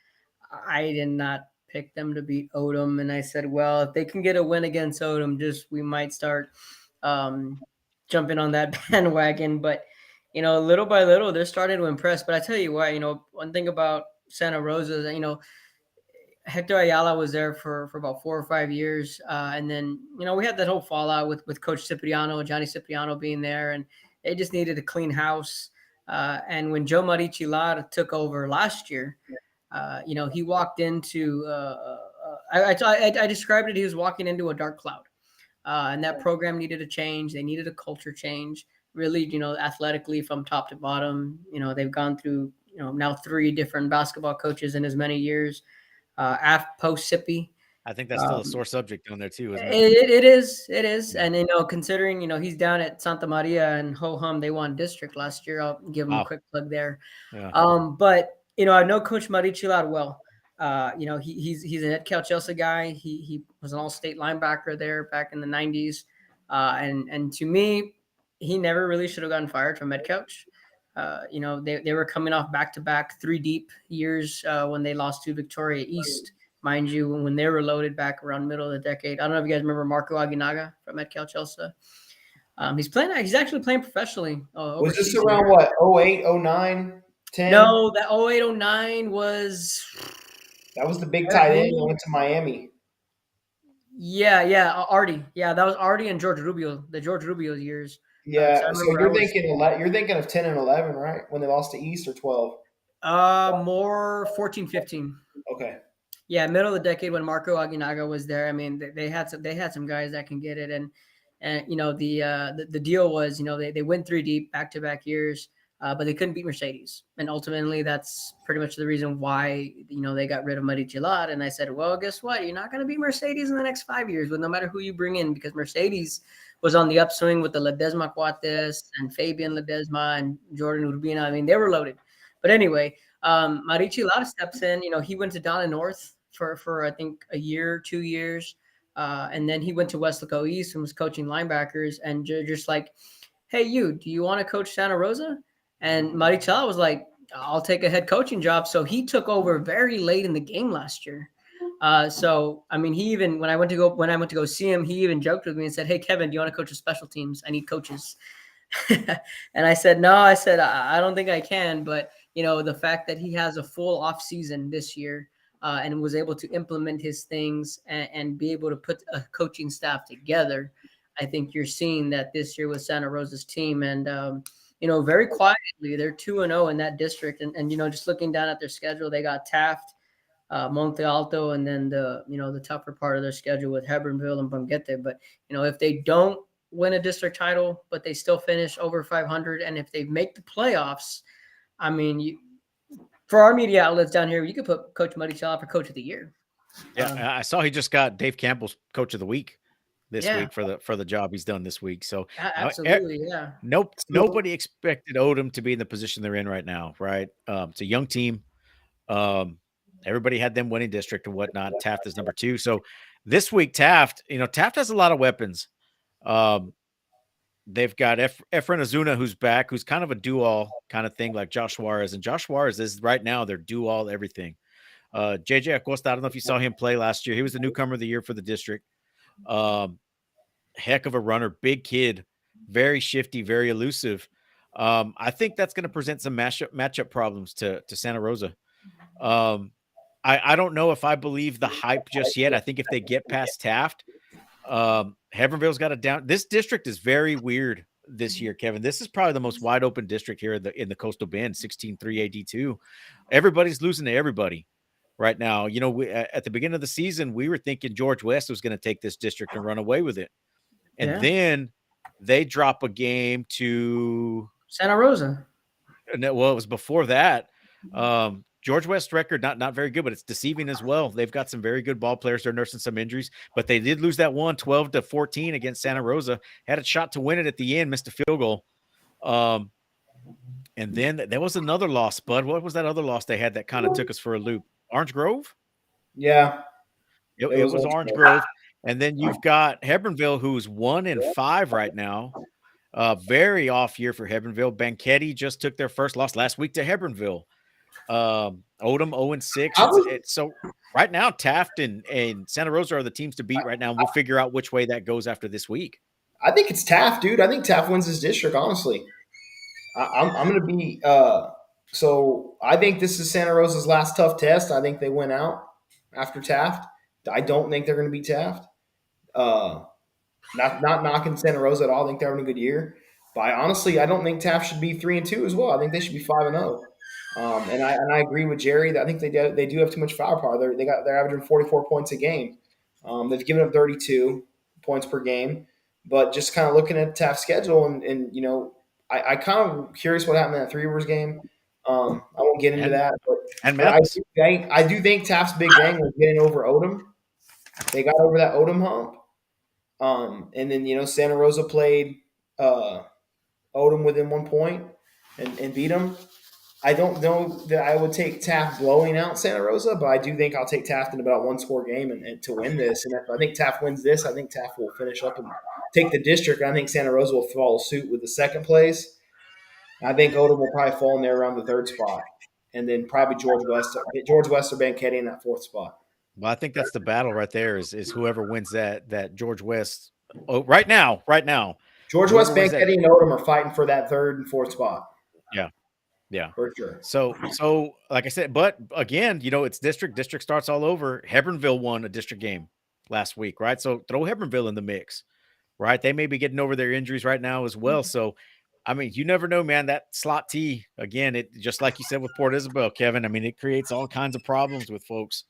I did not pick them to beat Odom, and I said, well, if they can get a win against Odom, we might start jumping on that bandwagon. But little by little, they're starting to impress. But I tell you what, one thing about Santa Rosa is that, Hector Ayala was there for about 4 or 5 years. And then, we had that whole fallout with Coach Johnny Cipriano being there, and they just needed a clean house. And when Joe Marichilar took over last year, he walked into, I described it, he was walking into a dark cloud. And that program needed a change. They needed a culture change, really, athletically from top to bottom. They've gone through, now 3 different basketball coaches in as many years. Post Sippy. I think that's still a sore subject down there too, isn't it? It is. And considering he's down at Santa Maria and Ho Hum, they won district last year. I'll give him a quick plug there. Yeah. But I know Coach Marichilar well. He's an Ed Calchelsa guy. He was an all-state linebacker there back in the 90s. And to me, he never really should have gotten fired from Ed Couch. They were coming off back-to-back 3 deep years when they lost to Victoria East, mind you, when they were loaded back around middle of the decade. I don't know if you guys remember Marco Aguinaga from Ed Calchelsa. He's actually playing professionally. Was this around what, 08, 09? 10. No, that 0809 was. That was the big Eric tight end Rubio? that went to Miami. Yeah, Artie. Yeah, that was Artie and George Rubio, the George Rubio years. 'Cause I Yeah, so remember I was you're thinking of 10 and 11, right? When they lost to East, or 12? more 14, 15. Okay. Yeah, middle of the decade when Marco Aguinaga was there. I mean, they had some guys that can get it, and the deal was they went 3 deep back to back years, but they couldn't beat Mercedes, and ultimately that's pretty much the reason why they got rid of Muddy Gilad. And I said, well, guess what? You're not going to beat Mercedes in the next 5 years, with no matter who you bring in, because Mercedes was on the upswing with the Ledesma Cuates and Fabian Ledesma and Jordan Urbina. I mean, they were loaded. But anyway, Marici Lara steps in. He went to Donna North for I think a year, 2 years, and then he went to Weslaco East and was coaching linebackers. And just like, hey, do you want to coach Santa Rosa? And Marici was like, I'll take a head coaching job. So he took over very late in the game last year. So I mean, he even when I went to go see him, he even joked with me and said, "Hey, Kevin, do you want to coach the special teams? I need coaches." And I said, no. I said, I don't think I can. But the fact that he has a full off season this year and was able to implement his things and be able to put a coaching staff together, I think you're seeing that this year with Santa Rosa's team. And very quietly, they're 2-0 in that district. And just looking down at their schedule, they got Taft, Monte Alto, and then the tougher part of their schedule with Hebronville and Banguete. But if they don't win a district title, but they still finish over 500, and if they make the playoffs, I mean, for our media outlets down here, you could put Coach Muddy Shaw for Coach of the Year. Yeah, I saw he just got Dave Campbell's Coach of the Week this Yeah. week for the job he's done this week. So Absolutely, yeah. nobody expected Odom to be in the position they're in right now, right? It's a young team. Everybody had them winning district and whatnot. Taft is number 2. So this week, Taft has a lot of weapons. They've got Efren Azuna, who's back, who's kind of a do-all kind of thing, like Josh Suarez. And Josh Suarez is right now their do-all everything. JJ Acosta, I don't know if you saw him play last year. He was the newcomer of the year for the district. Heck of a runner, big kid, very shifty, very elusive. I think that's going to present some matchup problems to Santa Rosa. I don't know if I believe the hype just yet. I think if they get past Taft, Hebronville's got a down. This district is very weird this year, Kevin. This is probably the most wide open district here in the Coastal Bend, 16-3 AD2. Everybody's losing to everybody right now. At the beginning of the season, we were thinking George West was going to take this district and run away with it. And then they drop a game to Santa Rosa. Well, it was before that. George West's record, not very good, but it's deceiving as well. They've got some very good ball players. They're nursing some injuries, but they did lose that one 12-14 against Santa Rosa. Had a shot to win it at the end, missed a field goal. And then there was another loss, Bud. What was that other loss they had that kind of took us for a loop? Orange Grove? Yeah. It was Orange Grove. And then you've got Hebronville, who's 1-5 right now. Very off year for Hebronville. Banquetti just took their first loss last week to Hebronville. Odom 0-6. So right now, Taft and Santa Rosa are the teams to beat right now. We'll figure out which way that goes after this week. I think it's Taft, dude. I think Taft wins this district, honestly. I'm going to be so I think this is Santa Rosa's last tough test. I think they went out after Taft. I don't think they're going to beat Taft. Not knocking Santa Rosa at all. I think they're having a good year. But I don't think Taft should be 3-2 as well. I think they should be 5-0. And I agree with Jerry that I think they do have too much firepower. They're averaging 44 points a game. They've given up 32 points per game. But just kind of looking at Taft's schedule and I kind of curious what happened in that Three Rivers game. I won't get into that, but I do think Taft's big thing was getting over Odom. They got over that Odom hump. And then Santa Rosa played Odom within 1 point and beat them. I don't know that I would take Taft blowing out Santa Rosa, but I do think I'll take Taft in about one-score game and to win this. And if I think Taft wins this, I think Taft will finish up and take the district. And I think Santa Rosa will follow suit with the second place. I think Odom will probably fall in there around the third spot, and then probably George West or Banquetti in that fourth spot. Well, I think that's the battle right there. Is whoever wins that George West. Oh, right now. George West, Banquetti, and Odom are fighting for that third and fourth spot. Yeah. Yeah. for sure. So like I said, but again, it's district. District starts all over. Hebronville won a district game last week, right? So throw Hebronville in the mix, right? They may be getting over their injuries right now as well. So, I mean, you never know, man. That slot T again, it just like you said with Port Isabel, Kevin. I mean, it creates all kinds of problems with folks.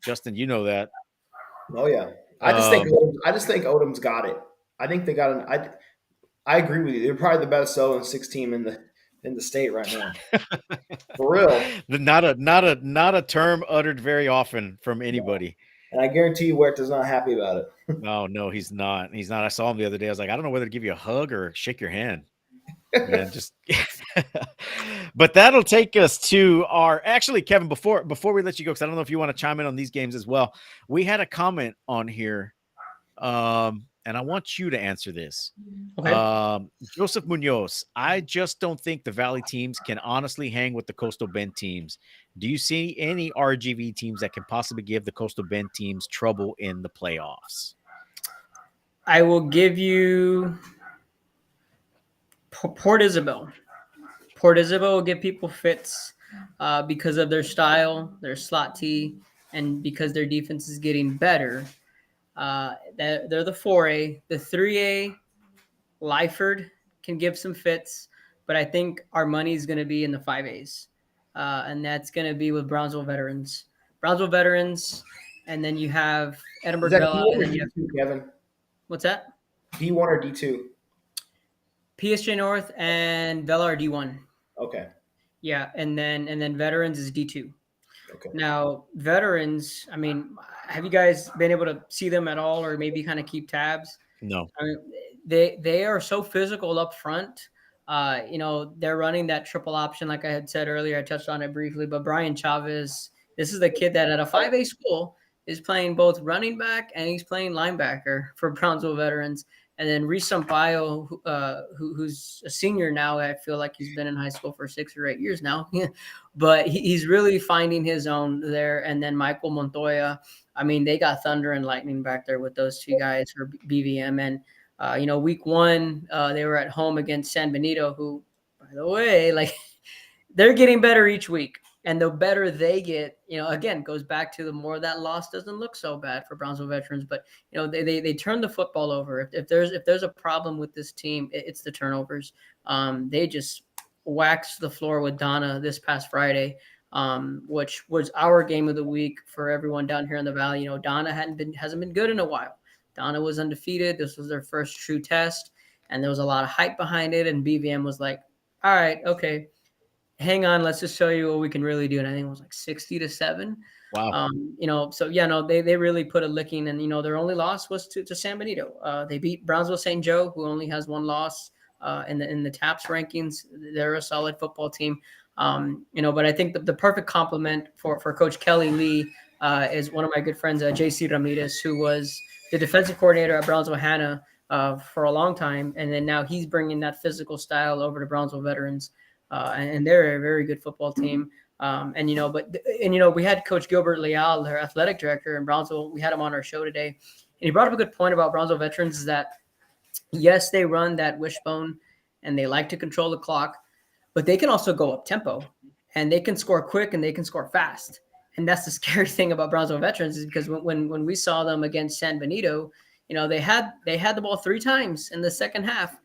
Justin, you know that. Oh yeah, I just think Odom's got it. I think they got an. I agree with you. They're probably the best 0-6 team in the state right now. For real. Not a term uttered very often from anybody. And I guarantee you, Huerta's not happy about it. No, he's not. He's not. I saw him the other day. I was like, I don't know whether to give you a hug or shake your hand. Man, just but that'll take us to our actually, Kevin, before we let you go, because I don't know if you want to chime in on these games as well. We had a comment on here, and I want you to answer this. Okay. Joseph Munoz, I just don't think the Valley teams can honestly hang with the Coastal Bend teams. Do you see any RGV teams that can possibly give the Coastal Bend teams trouble in the playoffs? I will give you Port Isabel. Port Isabel will give people fits because of their style, their slot T, and because their defense is getting better. They're the 4A. The 3A, Lyford can give some fits, but I think our money is going to be in the 5As, and that's going to be with Brownsville Veterans. Brownsville Veterans, and then you have Edinburgh Villa. And then you have Kevin. What's that? D1 or D2? PSJ North and Villa are D1. Okay. Yeah, and then Veterans is D2. Okay. Now, Veterans, I mean, have you guys been able to see them at all or maybe kind of keep tabs? No. I mean, they are so physical up front. They're running that triple option, like I had said earlier. I touched on it briefly, but Brian Chavez, this is the kid that at a 5A school is playing both running back and he's playing linebacker for Brownsville Veterans. And then Reese Sampaio, who's a senior now, I feel like he's been in high school for 6 or 8 years now, but he's really finding his own there. And then Michael Montoya, I mean, they got thunder and lightning back there with those two guys for BVM. And, week 1, they were at home against San Benito, who, by the way, like they're getting better each week. And the better they get, again, goes back to the more that loss doesn't look so bad for Brownsville Veterans. But, they turn the football over. If there's a problem with this team, it's the turnovers. They just waxed the floor with Donna this past Friday, which was our game of the week for everyone down here in the Valley. Donna hasn't been good in a while. Donna was undefeated. This was their first true test, and there was a lot of hype behind it. And BVM was like, all right, okay. Hang on, let's just show you what we can really do. And I think it was like 60-7. Wow. They really put a licking, and their only loss was to San Benito. They beat Brownsville St. Joe, who only has one loss in the TAPS rankings. They're a solid football team. But I think the perfect complement for Coach Kelly Lee is one of my good friends, JC Ramirez, who was the defensive coordinator at Brownsville Hanna for a long time, and then now he's bringing that physical style over to Brownsville Veterans. And they're a very good football team. We had Coach Gilbert Leal, their athletic director in Brownsville. We had him on our show today. And he brought up a good point about Brownsville Veterans is that, yes, they run that wishbone and they like to control the clock, but they can also go up tempo and they can score quick and they can score fast. And that's the scary thing about Brownsville Veterans is because when we saw them against San Benito, they had the ball 3 times in the second half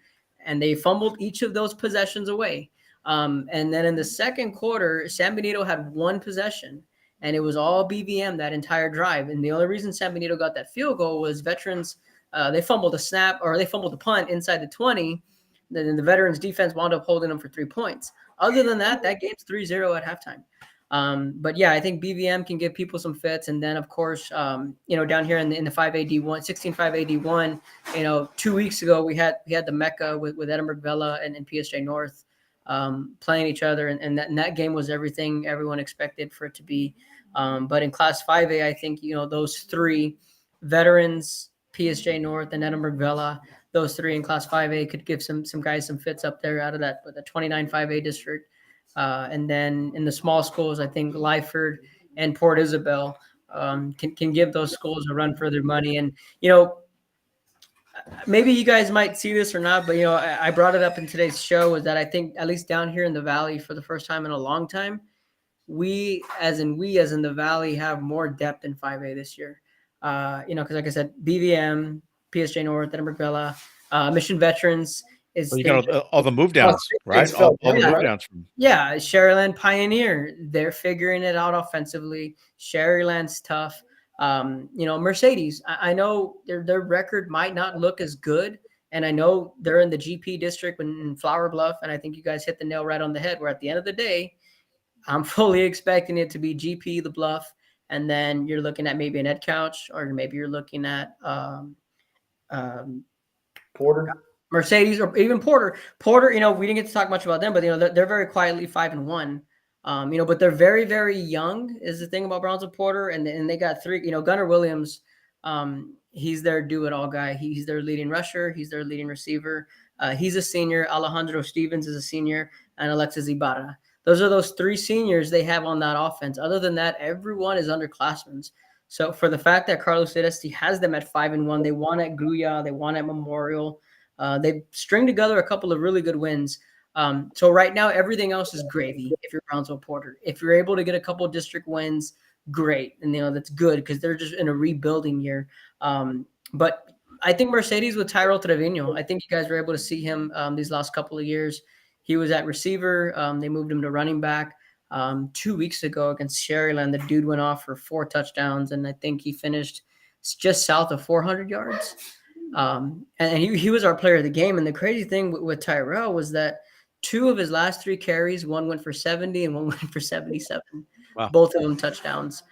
and they fumbled each of those possessions away. And then in the second quarter, San Benito had 1 possession, and it was all BVM that entire drive. And the only reason San Benito got that field goal was Veterans. They fumbled a snap or they fumbled a punt inside the 20. Then the Veterans defense wound up holding them for 3 points. Other than that game's 3-0 at halftime. But yeah, I think BVM can give people some fits. And then of course, down here in the 5A D1, 16 5A D1, 2 weeks ago, we had the Mecca with Edinburgh Villa and PSJ North. Playing each other, and that game was everything everyone expected for it to be. But in Class 5A, I think those 3 Veterans, PSJ North, and Edinburgh Villa, those 3 in Class 5A could give some guys some fits up there out of the 29 5A district. And then in the small schools, I think Lyford and Port Isabel can give those schools a run for their money. And maybe you guys might see this or not, but I brought it up in today's show, is that I think at least down here in the Valley for the first time in a long time, we as in the Valley have more depth in 5A this year. Because like I said, BVM, PSJ North, Edinburgh Villa, Mission Veterans is Well, you got all the move downs, right? It's felt All the good, move right? downs from yeah, Sherryland Pioneer, they're figuring it out offensively. Sherryland's tough. Mercedes, I know their record might not look as good, and I know they're in the GP district in Flower Bluff, and I think you guys hit the nail right on the head. Where at the end of the day, I'm fully expecting it to be GP the Bluff, and then you're looking at maybe an Ed Couch, or maybe you're looking at Porter. Mercedes, or even Porter. Porter, we didn't get to talk much about them, but they're very quietly 5-1. But they're very, very young is the thing about Brownsville Porter, and they got three. Gunnar Williams, he's their do-it-all guy. He's their leading rusher. He's their leading receiver. He's a senior. Alejandro Stevens is a senior, and Alexis Ibarra. Those are those three seniors they have on that offense. Other than that, everyone is underclassmen. So for the fact that Carlos Celesti has them at 5-1, they won at Gruya, they won at Memorial. They string together a couple of really good wins. So right now, everything else is gravy if you're Brownsville Porter. If you're able to get a couple of district wins, great. And, that's good because they're just in a rebuilding year. But I think Mercedes with Tyrell Trevino, I think you guys were able to see him these last couple of years. He was at receiver. They moved him to running back. 2 weeks ago against Sherryland, the dude went off for 4 touchdowns, and I think he finished just south of 400 yards. And he was our player of the game. And the crazy thing with Tyrell was that 2 of his last 3 carries, one went for 70 and one went for 77. Wow. Both of them touchdowns.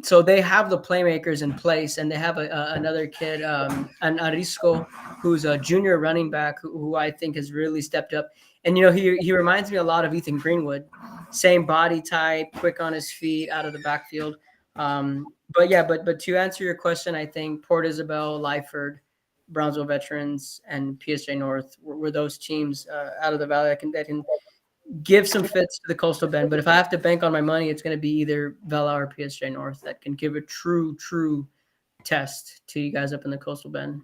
So they have the playmakers in place, and they have another kid, an Arisco, who's a junior running back who I think has really stepped up. And, he reminds me a lot of Ethan Greenwood. Same body type, quick on his feet, out of the backfield. But to answer your question, I think Port Isabel, Lyford, Brownsville Veterans, and PSJ North were those teams out of the Valley that can give some fits to the Coastal Bend. But if I have to bank on my money, it's going to be either Vela or PSJ North that can give a true test to you guys up in the Coastal Bend.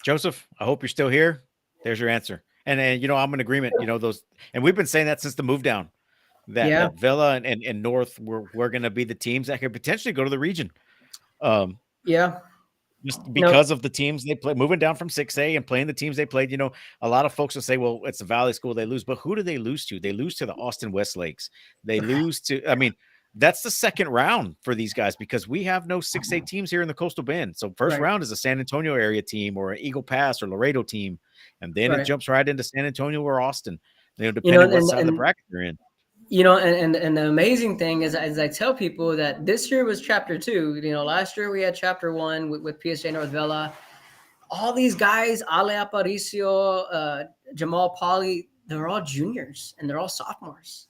Joseph, I hope you're still here. There's your answer. And I'm in agreement. Those, and we've been saying that since the move down. That Villa and North were going to be the teams that could potentially go to the region. Just because of the teams they play, moving down from 6A and playing the teams they played. A lot of folks will say, well, it's a Valley school, they lose. But who do they lose to? They lose to the Austin Westlakes. They lose to, that's the second round for these guys because we have no 6A teams here in the Coastal Bend. So first round is a San Antonio area team or an Eagle Pass or Laredo team. And then it jumps right into San Antonio or Austin, depending on what side of the bracket they're in. And the amazing thing is, as I tell people, that this year was chapter 2. Last year we had chapter 1 with PSJ North Vela. All these guys, Ale Aparicio, Jamal Pauly, they're all juniors and they're all sophomores.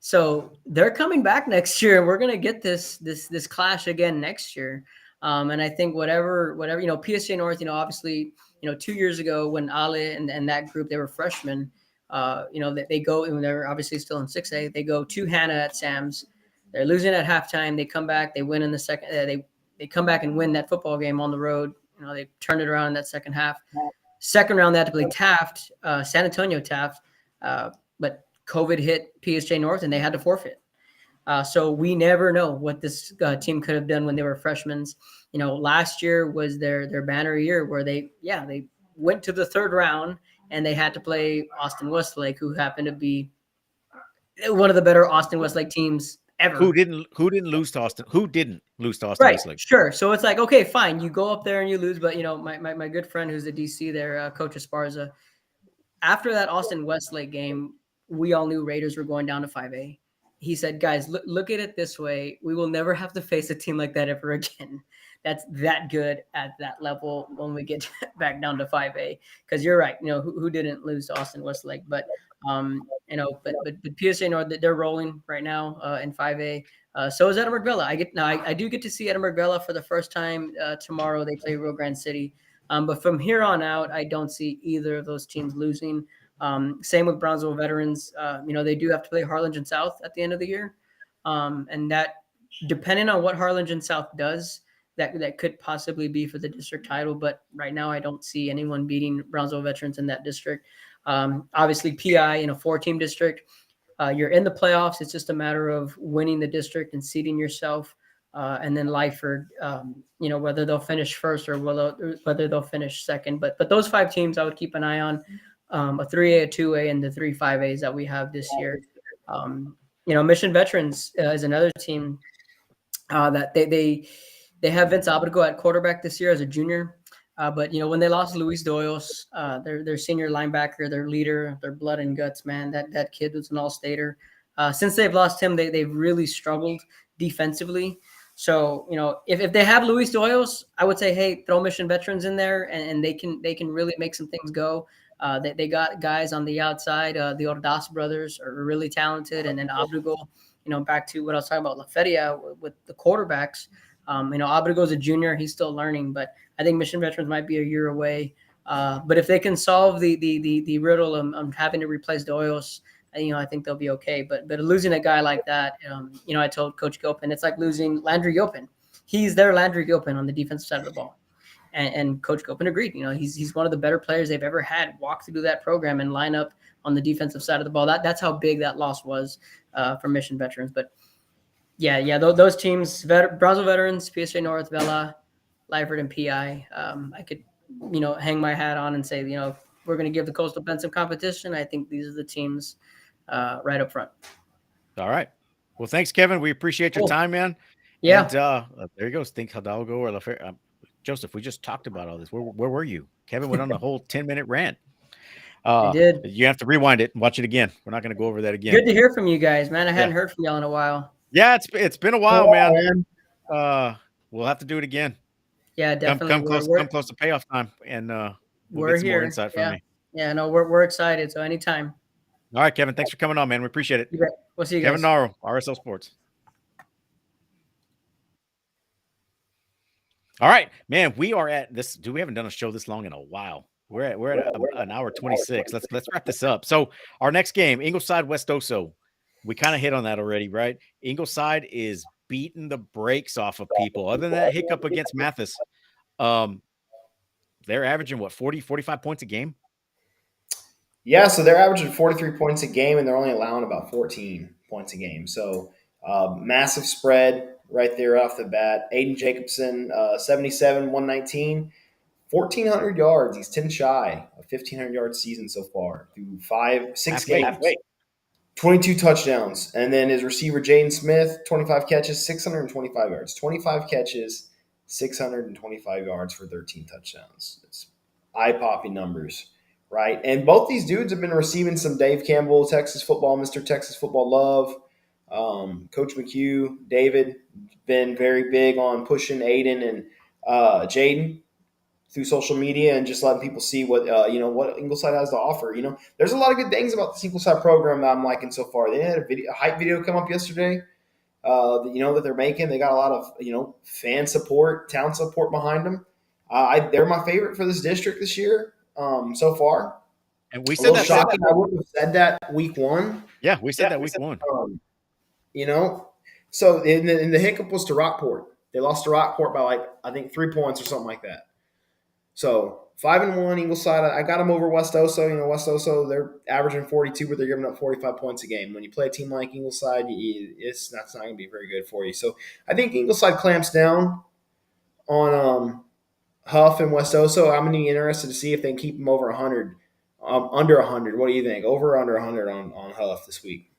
So they're coming back next year, and we're gonna get this clash again next year. And I think whatever PSJ North, obviously, 2 years ago when Ale and that group, they were freshmen. They go, and they're obviously still in 6A. They go to Hannah at Sam's. They're losing at halftime. They come back. They win in the second. They come back and win that football game on the road. They turned it around in that second half. Second round, they had to play Taft, San Antonio Taft, but COVID hit PSJ North, and they had to forfeit. So we never know what this team could have done when they were freshmen. Last year was their banner year where they went to the third round. And they had to play Austin Westlake, who happened to be one of the better Austin Westlake teams ever. Who didn't lose to Austin? Who didn't lose to Austin Westlake? Sure. So it's like, okay, fine. You go up there and you lose. But, my good friend who's the DC there, Coach Esparza, after that Austin Westlake game, we all knew Raiders were going down to 5A. He said, guys, look at it this way. We will never have to face a team like that ever again. That's that good at that level when we get back down to 5A. Because you're right, who didn't lose to Austin Westlake? But but PSA North, they're rolling right now in 5A. So is Edinburgh Villa. I do get to see Edinburgh Villa for the first time tomorrow. They play Rio Grande City. But from here on out, I don't see either of those teams losing. Same with Brownsville Veterans. They do have to play Harlingen South at the end of the year. And that, depending on what Harlingen South does, that could possibly be for the district title. But right now, I don't see anyone beating Brownsville Veterans in that district. Obviously, PI in a 4-team district, you're in the playoffs. It's just a matter of winning the district and seeding yourself. And then Lyford, whether they'll finish first or whether they'll finish second. But those 5 teams I would keep an eye on, a 3A, a 2A, and the 3 5As that we have this year. Mission Veterans is another team that they have Vince Abrigo at quarterback this year as a junior. But when they lost Luis Doyos, their senior linebacker, their leader, their blood and guts, man, that kid was an all-stater. Since they've lost him, they've really struggled defensively. So if they have Luis Doyos, I would say, hey, throw Mission Veterans in there, and they can really make some things go. They got guys on the outside. The Ordaz brothers are really talented, and then Abrigo. Back to what I was talking about, La Feria with the quarterbacks. Abrigo's a junior; he's still learning, but I think Mission Veterans might be a year away. But if they can solve the riddle of having to replace Doyos, I think they'll be okay. But losing a guy like that, I told Coach Gilpin, it's like losing Landry Gilpin. He's their Landry Gilpin on the defensive side of the ball. And Coach Gilpin agreed. He's one of the better players they've ever had walk through that program and line up on the defensive side of the ball. That's how big that loss was for Mission Veterans. But yeah, those teams, Brownsville Veterans, PSA North, Vela, Lyford, and PI. I could, hang my hat on and say, we're going to give the Coastal Bend some competition. I think these are the teams right up front. All right. Well, thanks, Kevin. We appreciate your time, man. Yeah. And, there he goes. Think Hidalgo or La Feria. Joseph, we just talked about all this. Where were you? Kevin went on a whole 10-minute rant. I did. You have to rewind it and watch it again. We're not going to go over that again. Good to hear from you guys, man. I hadn't heard from y'all in a while. Yeah, it's been a while, man. We'll have to do it again. Yeah, definitely. Come close to payoff time, and we'll get some more insight from me. Yeah, no, we're excited. So anytime. All right, Kevin. Thanks for coming on, man. We appreciate it. We'll see you guys. Kevin Narro, RSL Sports. All right, man. We are at this. We haven't done a show this long in a while. We're at an hour 26. Let's wrap this up. So our next game, Ingleside West Oso. We kind of hit on that already, right? Ingleside is beating the brakes off of people. Other than that hiccup against Mathis, they're averaging 40, 45 points a game. Yeah, so they're averaging 43 points a game, and they're only allowing about 14 points a game. So massive spread right there off the bat. Aiden Jacobson, 77, 119, 1,400 yards. He's 10 shy of 1,500-yard season so far through 6 games. 22 touchdowns. And then his receiver, Jaden Smith, 25 catches, 625 yards. 25 catches, 625 yards for 13 touchdowns. It's eye-popping numbers, right? And both these dudes have been receiving some Dave Campbell, Texas football, Mr. Texas football love. Coach McHugh, David, been very big on pushing Aiden and Jaden through social media and just letting people see what what Ingleside has to offer. There's a lot of good things about this Ingleside program that I'm liking so far. They had a hype video come up yesterday. That they're making. They got a lot of fan support, town support behind them. They're my favorite for this district this year so far. And we said that. Shocking. I would have said that week one. Yeah, we said that week one. So the hiccup was to Rockport. They lost to Rockport by I think 3 points or something like that. So 5-1 Ingleside. I got them over West Oso. West Oso, they're averaging 42, but they're giving up 45 points a game. When you play a team like Ingleside, that's not going to be very good for you. So I think Ingleside clamps down on Huff and West Oso. I'm going to be interested to see if they can keep them over 100, under 100. What do you think? Over or under 100 on Huff this week?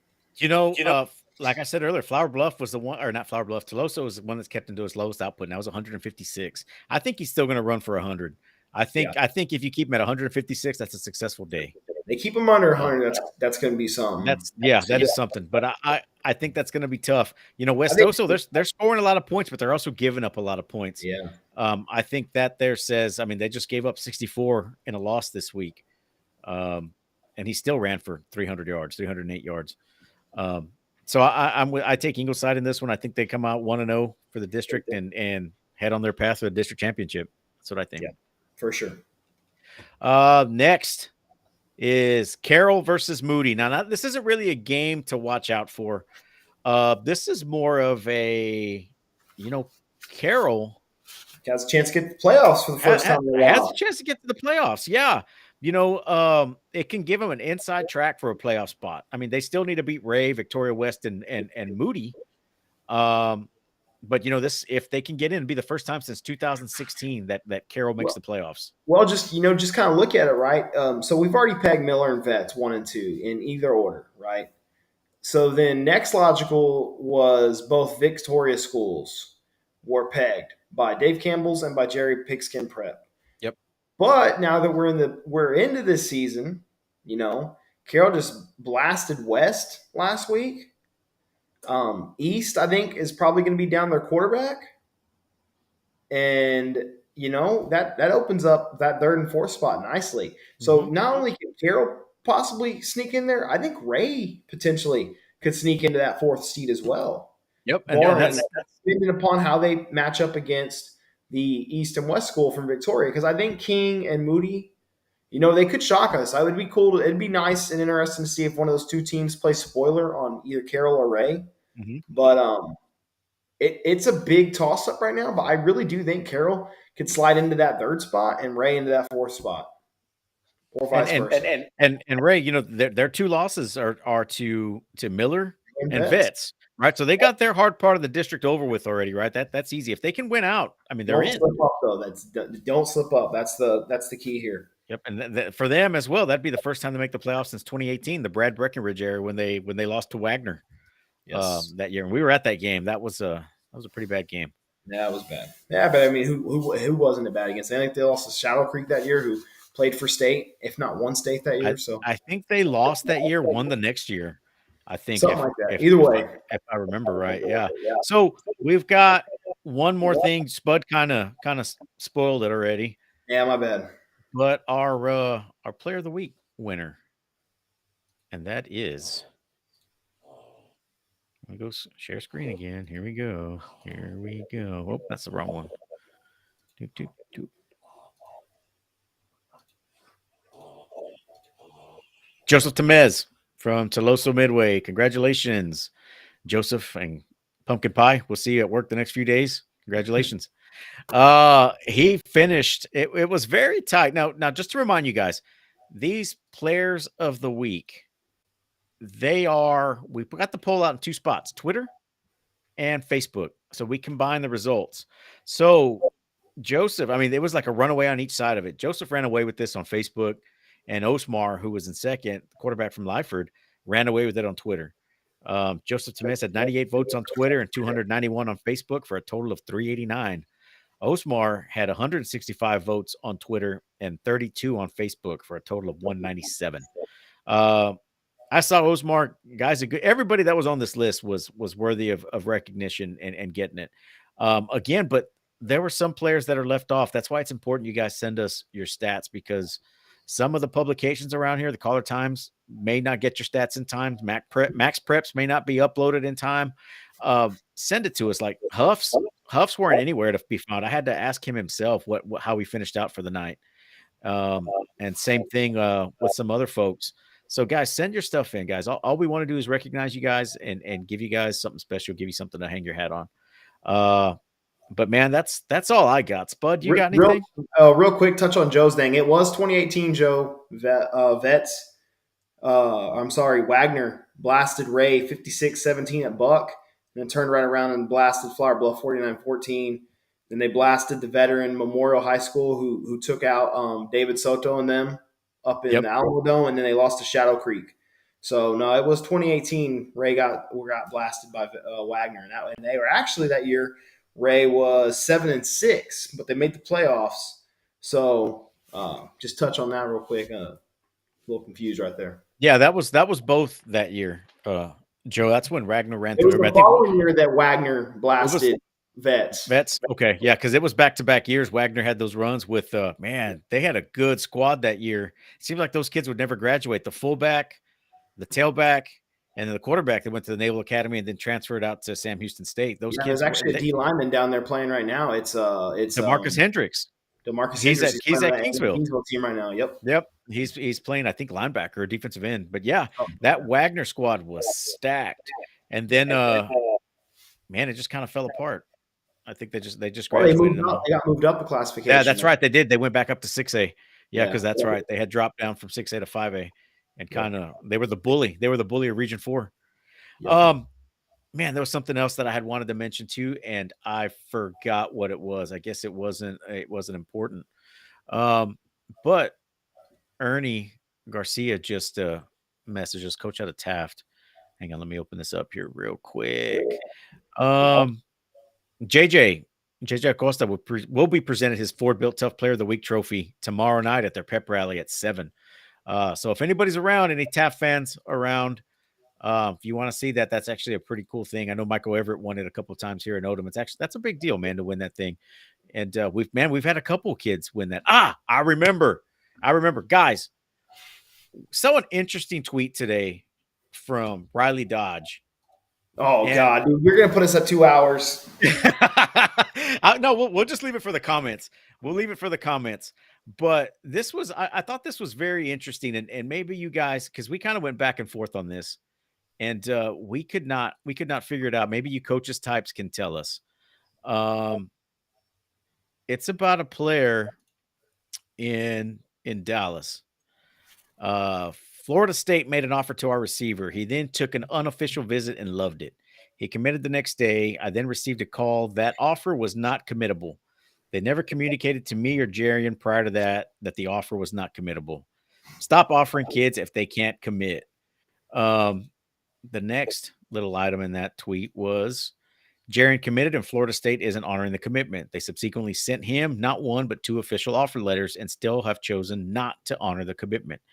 Like I said earlier, Flower Bluff was the one, or not Flower Bluff, Toloso was the one that's kept him to his lowest output, and that was 156. I think he's still going to run for 100. I think if you keep him at 156, that's a successful day. They keep him under 100. That's going to be something. That is something. But I think that's going to be tough. West Oso, they're scoring a lot of points, but they're also giving up a lot of points. Yeah. I think that there says, they just gave up 64 in a loss this week, and he still ran for 300 yards, 308 yards. So I take Ingleside in this one. I think they come out 1-0 for the district and head on their path to the district championship. That's what I think. Yeah, for sure. Next is Carroll versus Moody. Now, this isn't really a game to watch out for. This is more of a, Carroll has a chance to get to the playoffs for the first time in a has while. a chance to get to the playoffs. Yeah. It can give them an inside track for a playoff spot. I mean, they still need to beat Ray, Victoria West, and Moody. But if they can get in, it'd be the first time since 2016 that Carroll makes the playoffs. Well, just kind of look at it, right? So we've already pegged Miller and Vets 1 and 2 in either order, right? So then next logical was both Victoria schools were pegged by Dave Campbell's and by Jerry Pigskin Prep. Yep. But now that we're into this season, Carroll just blasted West last week. East, I think, is probably going to be down their quarterback. And, that opens up that third and fourth spot nicely. So not only can Carroll possibly sneak in there, I think Ray potentially could sneak into that fourth seed as well. Yep. And that's depending upon how they match up against the East and West school from Victoria. Because I think King and Moody, they could shock us. It would be cool. It'd be nice and interesting to see if one of those two teams play spoiler on either Carroll or Ray. But it's a big toss-up right now. But I really do think Carroll could slide into that third spot and Ray into that fourth spot. Or vice versa. And Ray, their two losses are to Miller and Vets, right? So they got their hard part of the district over with already, right? That's easy. If they can win out, I mean, they're in. Don't slip up, though. Don't slip up. That's the key here. Yep, and for them as well, that'd be the first time they make the playoffs since 2018, the Brad Breckenridge era when they lost to Wagner that year. And we were at that game. That was a pretty bad game. Yeah, it was bad. Yeah, but I mean, who wasn't it bad against? I think they lost to Shadow Creek that year, who played for state, if not won state that year. I think they lost that year, won the next year. I think something like that. Either way, if I remember right, yeah. So we've got one more thing. Spud kind of spoiled it already. Yeah, my bad. But our player of the week winner, and that is. Let me go share screen again. Here we go. Oh, that's the wrong one. Joseph Temez from Toloso Midway. Congratulations, Joseph and Pumpkin Pie. We'll see you at work the next few days. Congratulations. He finished. It was very tight. Now, just to remind you guys, these players of the week, we got the poll out in two spots, Twitter and Facebook. So we combine the results. So Joseph, I mean, it was like a runaway on each side of it. Joseph ran away with this on Facebook, and Osmar, who was in second, the quarterback from Lyford, ran away with it on Twitter. Joseph Temes had 98 votes on Twitter and 291 on Facebook for a total of 389. Osmar had 165 votes on Twitter and 32 on Facebook for a total of 197. I saw Osmar, guys. Everybody that was on this list was worthy of recognition and getting it. Again, but there were some players that are left off. That's why it's important you guys send us your stats, because some of the publications around here, the Caller Times, may not get your stats in time. Max Preps may not be uploaded in time. Send it to us. Like Huffs weren't anywhere to be found. I had to ask him himself how he finished out for the night. And same thing with some other folks. So guys, send your stuff in, guys. All we want to do is recognize you guys and give you guys something special, give you something to hang your hat on. But man, that's all I got. Spud, you got anything? Real quick touch on Joe's thing. It was 2018 Joe Vets. Wagner blasted Ray 56-17 at Buck, and then turned right around and blasted Flower Bluff 49-14. Then they blasted the veteran Memorial High School, who took out David Soto and them up in the Alamo Dome, and then they lost to Shadow Creek. So no, it was 2018. Ray got blasted by Wagner, and they were actually that year. Ray was 7-6, but they made the playoffs. So just touch on that real quick. A little confused right there. Yeah, that was both that year, Joe. That's when Wagner ran through. It was the following year that Wagner blasted Vets. Okay, yeah, because it was back-to-back years. Wagner had those runs with they had a good squad that year. It seemed like those kids would never graduate. The fullback, the tailback, and then the quarterback that went to the Naval Academy and then transferred out to Sam Houston State. Those kids. There's actually a D lineman down there playing right now. It's DeMarcus Hendricks. He's at Kingsville team right now. Yep. He's playing, I think, linebacker or defensive end. But yeah, that Wagner squad was stacked. And then man, it just kind of fell apart. I think they just Or they graduated moved them up. all. They got moved up a classification. Yeah, that's right. They did. They went back up to 6A. Yeah, Yeah. because that's right. They had dropped down from 6A to 5A, and kind of they were the bully. They were the bully of Region 4. Yep. Man, there was something else that I had wanted to mention too, and I forgot what it was. I guess it wasn't important. But Ernie Garcia just messaged us, coach out of Taft. Hang on, let me open this up here real quick. JJ Acosta will be presented his Ford Built Tough Player of the Week trophy tomorrow night at their pep rally at 7. So if anybody's around, any Taft fans around, if you want to see that, that's actually a pretty cool thing. I know Michael Everett won it a couple of times here in Odom. That's a big deal, man, to win that thing. And we've had a couple of kids win that. I remember, guys. Saw an interesting tweet today from Riley Dodge. Oh God, dude, you're gonna put us at 2 hours. No, we'll just leave it for the comments. We'll leave it for the comments. But this was, I thought this was very interesting, and maybe you guys, because we kind of went back and forth on this, and we could not figure it out. Maybe you coaches types can tell us. It's about a player in Dallas. Florida State made an offer to our receiver. He then took an unofficial visit and loved it. He committed the next day. I then received a call. That offer was not committable. They never communicated to me or Jarian prior to that the offer was not committable. Stop offering kids if they can't commit. The next little item in that tweet was Jarian committed and Florida State isn't honoring the commitment. They subsequently sent him not one, but 2 official offer letters and still have chosen not to honor the commitment.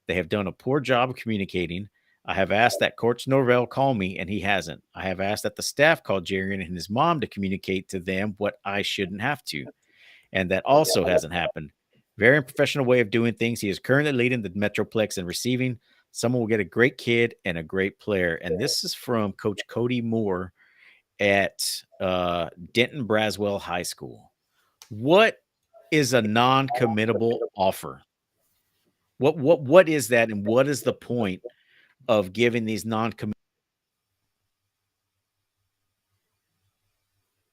They have done a poor job of communicating. I have asked that Coach Norvell call me, and he hasn't. I have asked that the staff call Jarian and his mom to communicate to them what I shouldn't have to, and that also hasn't happened. Very unprofessional way of doing things. He is currently leading the Metroplex in receiving. Someone will get a great kid and a great player. And this is from Coach Cody Moore at Denton Braswell High School. What is a non-committable offer? What is that, and what is the point of giving these non-committable?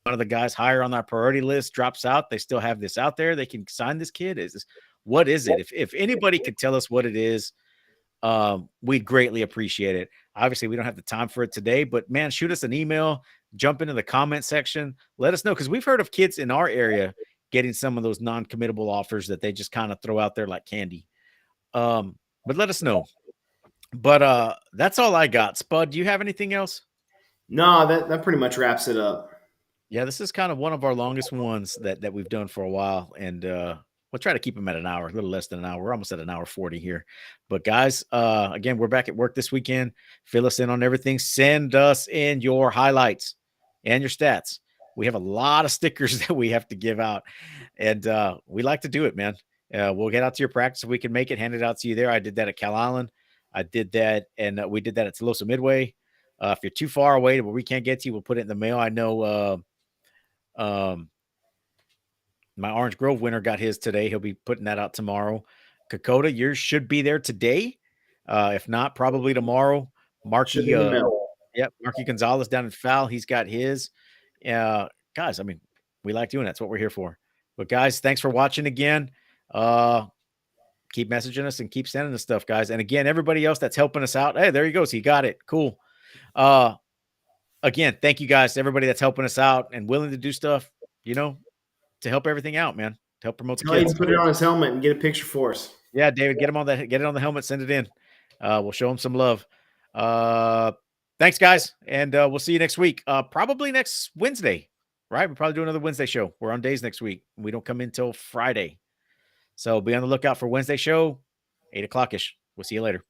One of the guys higher on our priority list drops out. They still have this out there. They can sign this kid. What is it? If anybody could tell us what it is, we'd greatly appreciate it. Obviously, we don't have the time for it today, but man, shoot us an email, jump into the comment section, let us know, because we've heard of kids in our area getting some of those non-committable offers that they just kind of throw out there like candy. But let us know. But that's all I got. Spud, do you have anything else? No, that pretty much wraps it up. Yeah, this is kind of one of our longest ones that we've done for a while, and we'll try to keep them at an hour, a little less than an hour. We're almost at an hour 40 here. But guys, again, we're back at work this weekend. Fill us in on everything. Send us in your highlights and your stats. We have a lot of stickers that we have to give out, and we like to do it, man. We'll get out to your practice if we can make it, hand it out to you there. I did that at Cal Island. I did that, and we did that at Tolosa Midway. If you're too far away where we can't get to you, we'll put it in the mail. I know my Orange Grove winner got his today. He'll be putting that out tomorrow. Kokoda, yours should be there today. If not, probably tomorrow. Marky Gonzalez down in Foul, he's got his. Guys, I mean, we like doing that. That's what we're here for. But guys, thanks for watching again. Keep messaging us and keep sending us stuff, guys. And again, everybody else that's helping us out. Hey, there he goes. He got it. Cool. Again, thank you guys to everybody that's helping us out and willing to do stuff, to help everything out, man. To help promote the kids. Put it on his helmet and get a picture for us. Yeah, David, get it on the helmet, send it in. We'll show him some love. Thanks, guys, and we'll see you next week. Probably next Wednesday, right? We'll probably do another Wednesday show. We're on days next week. We don't come in till Friday. So be on the lookout for Wednesday show, 8 o'clock-ish. We'll see you later.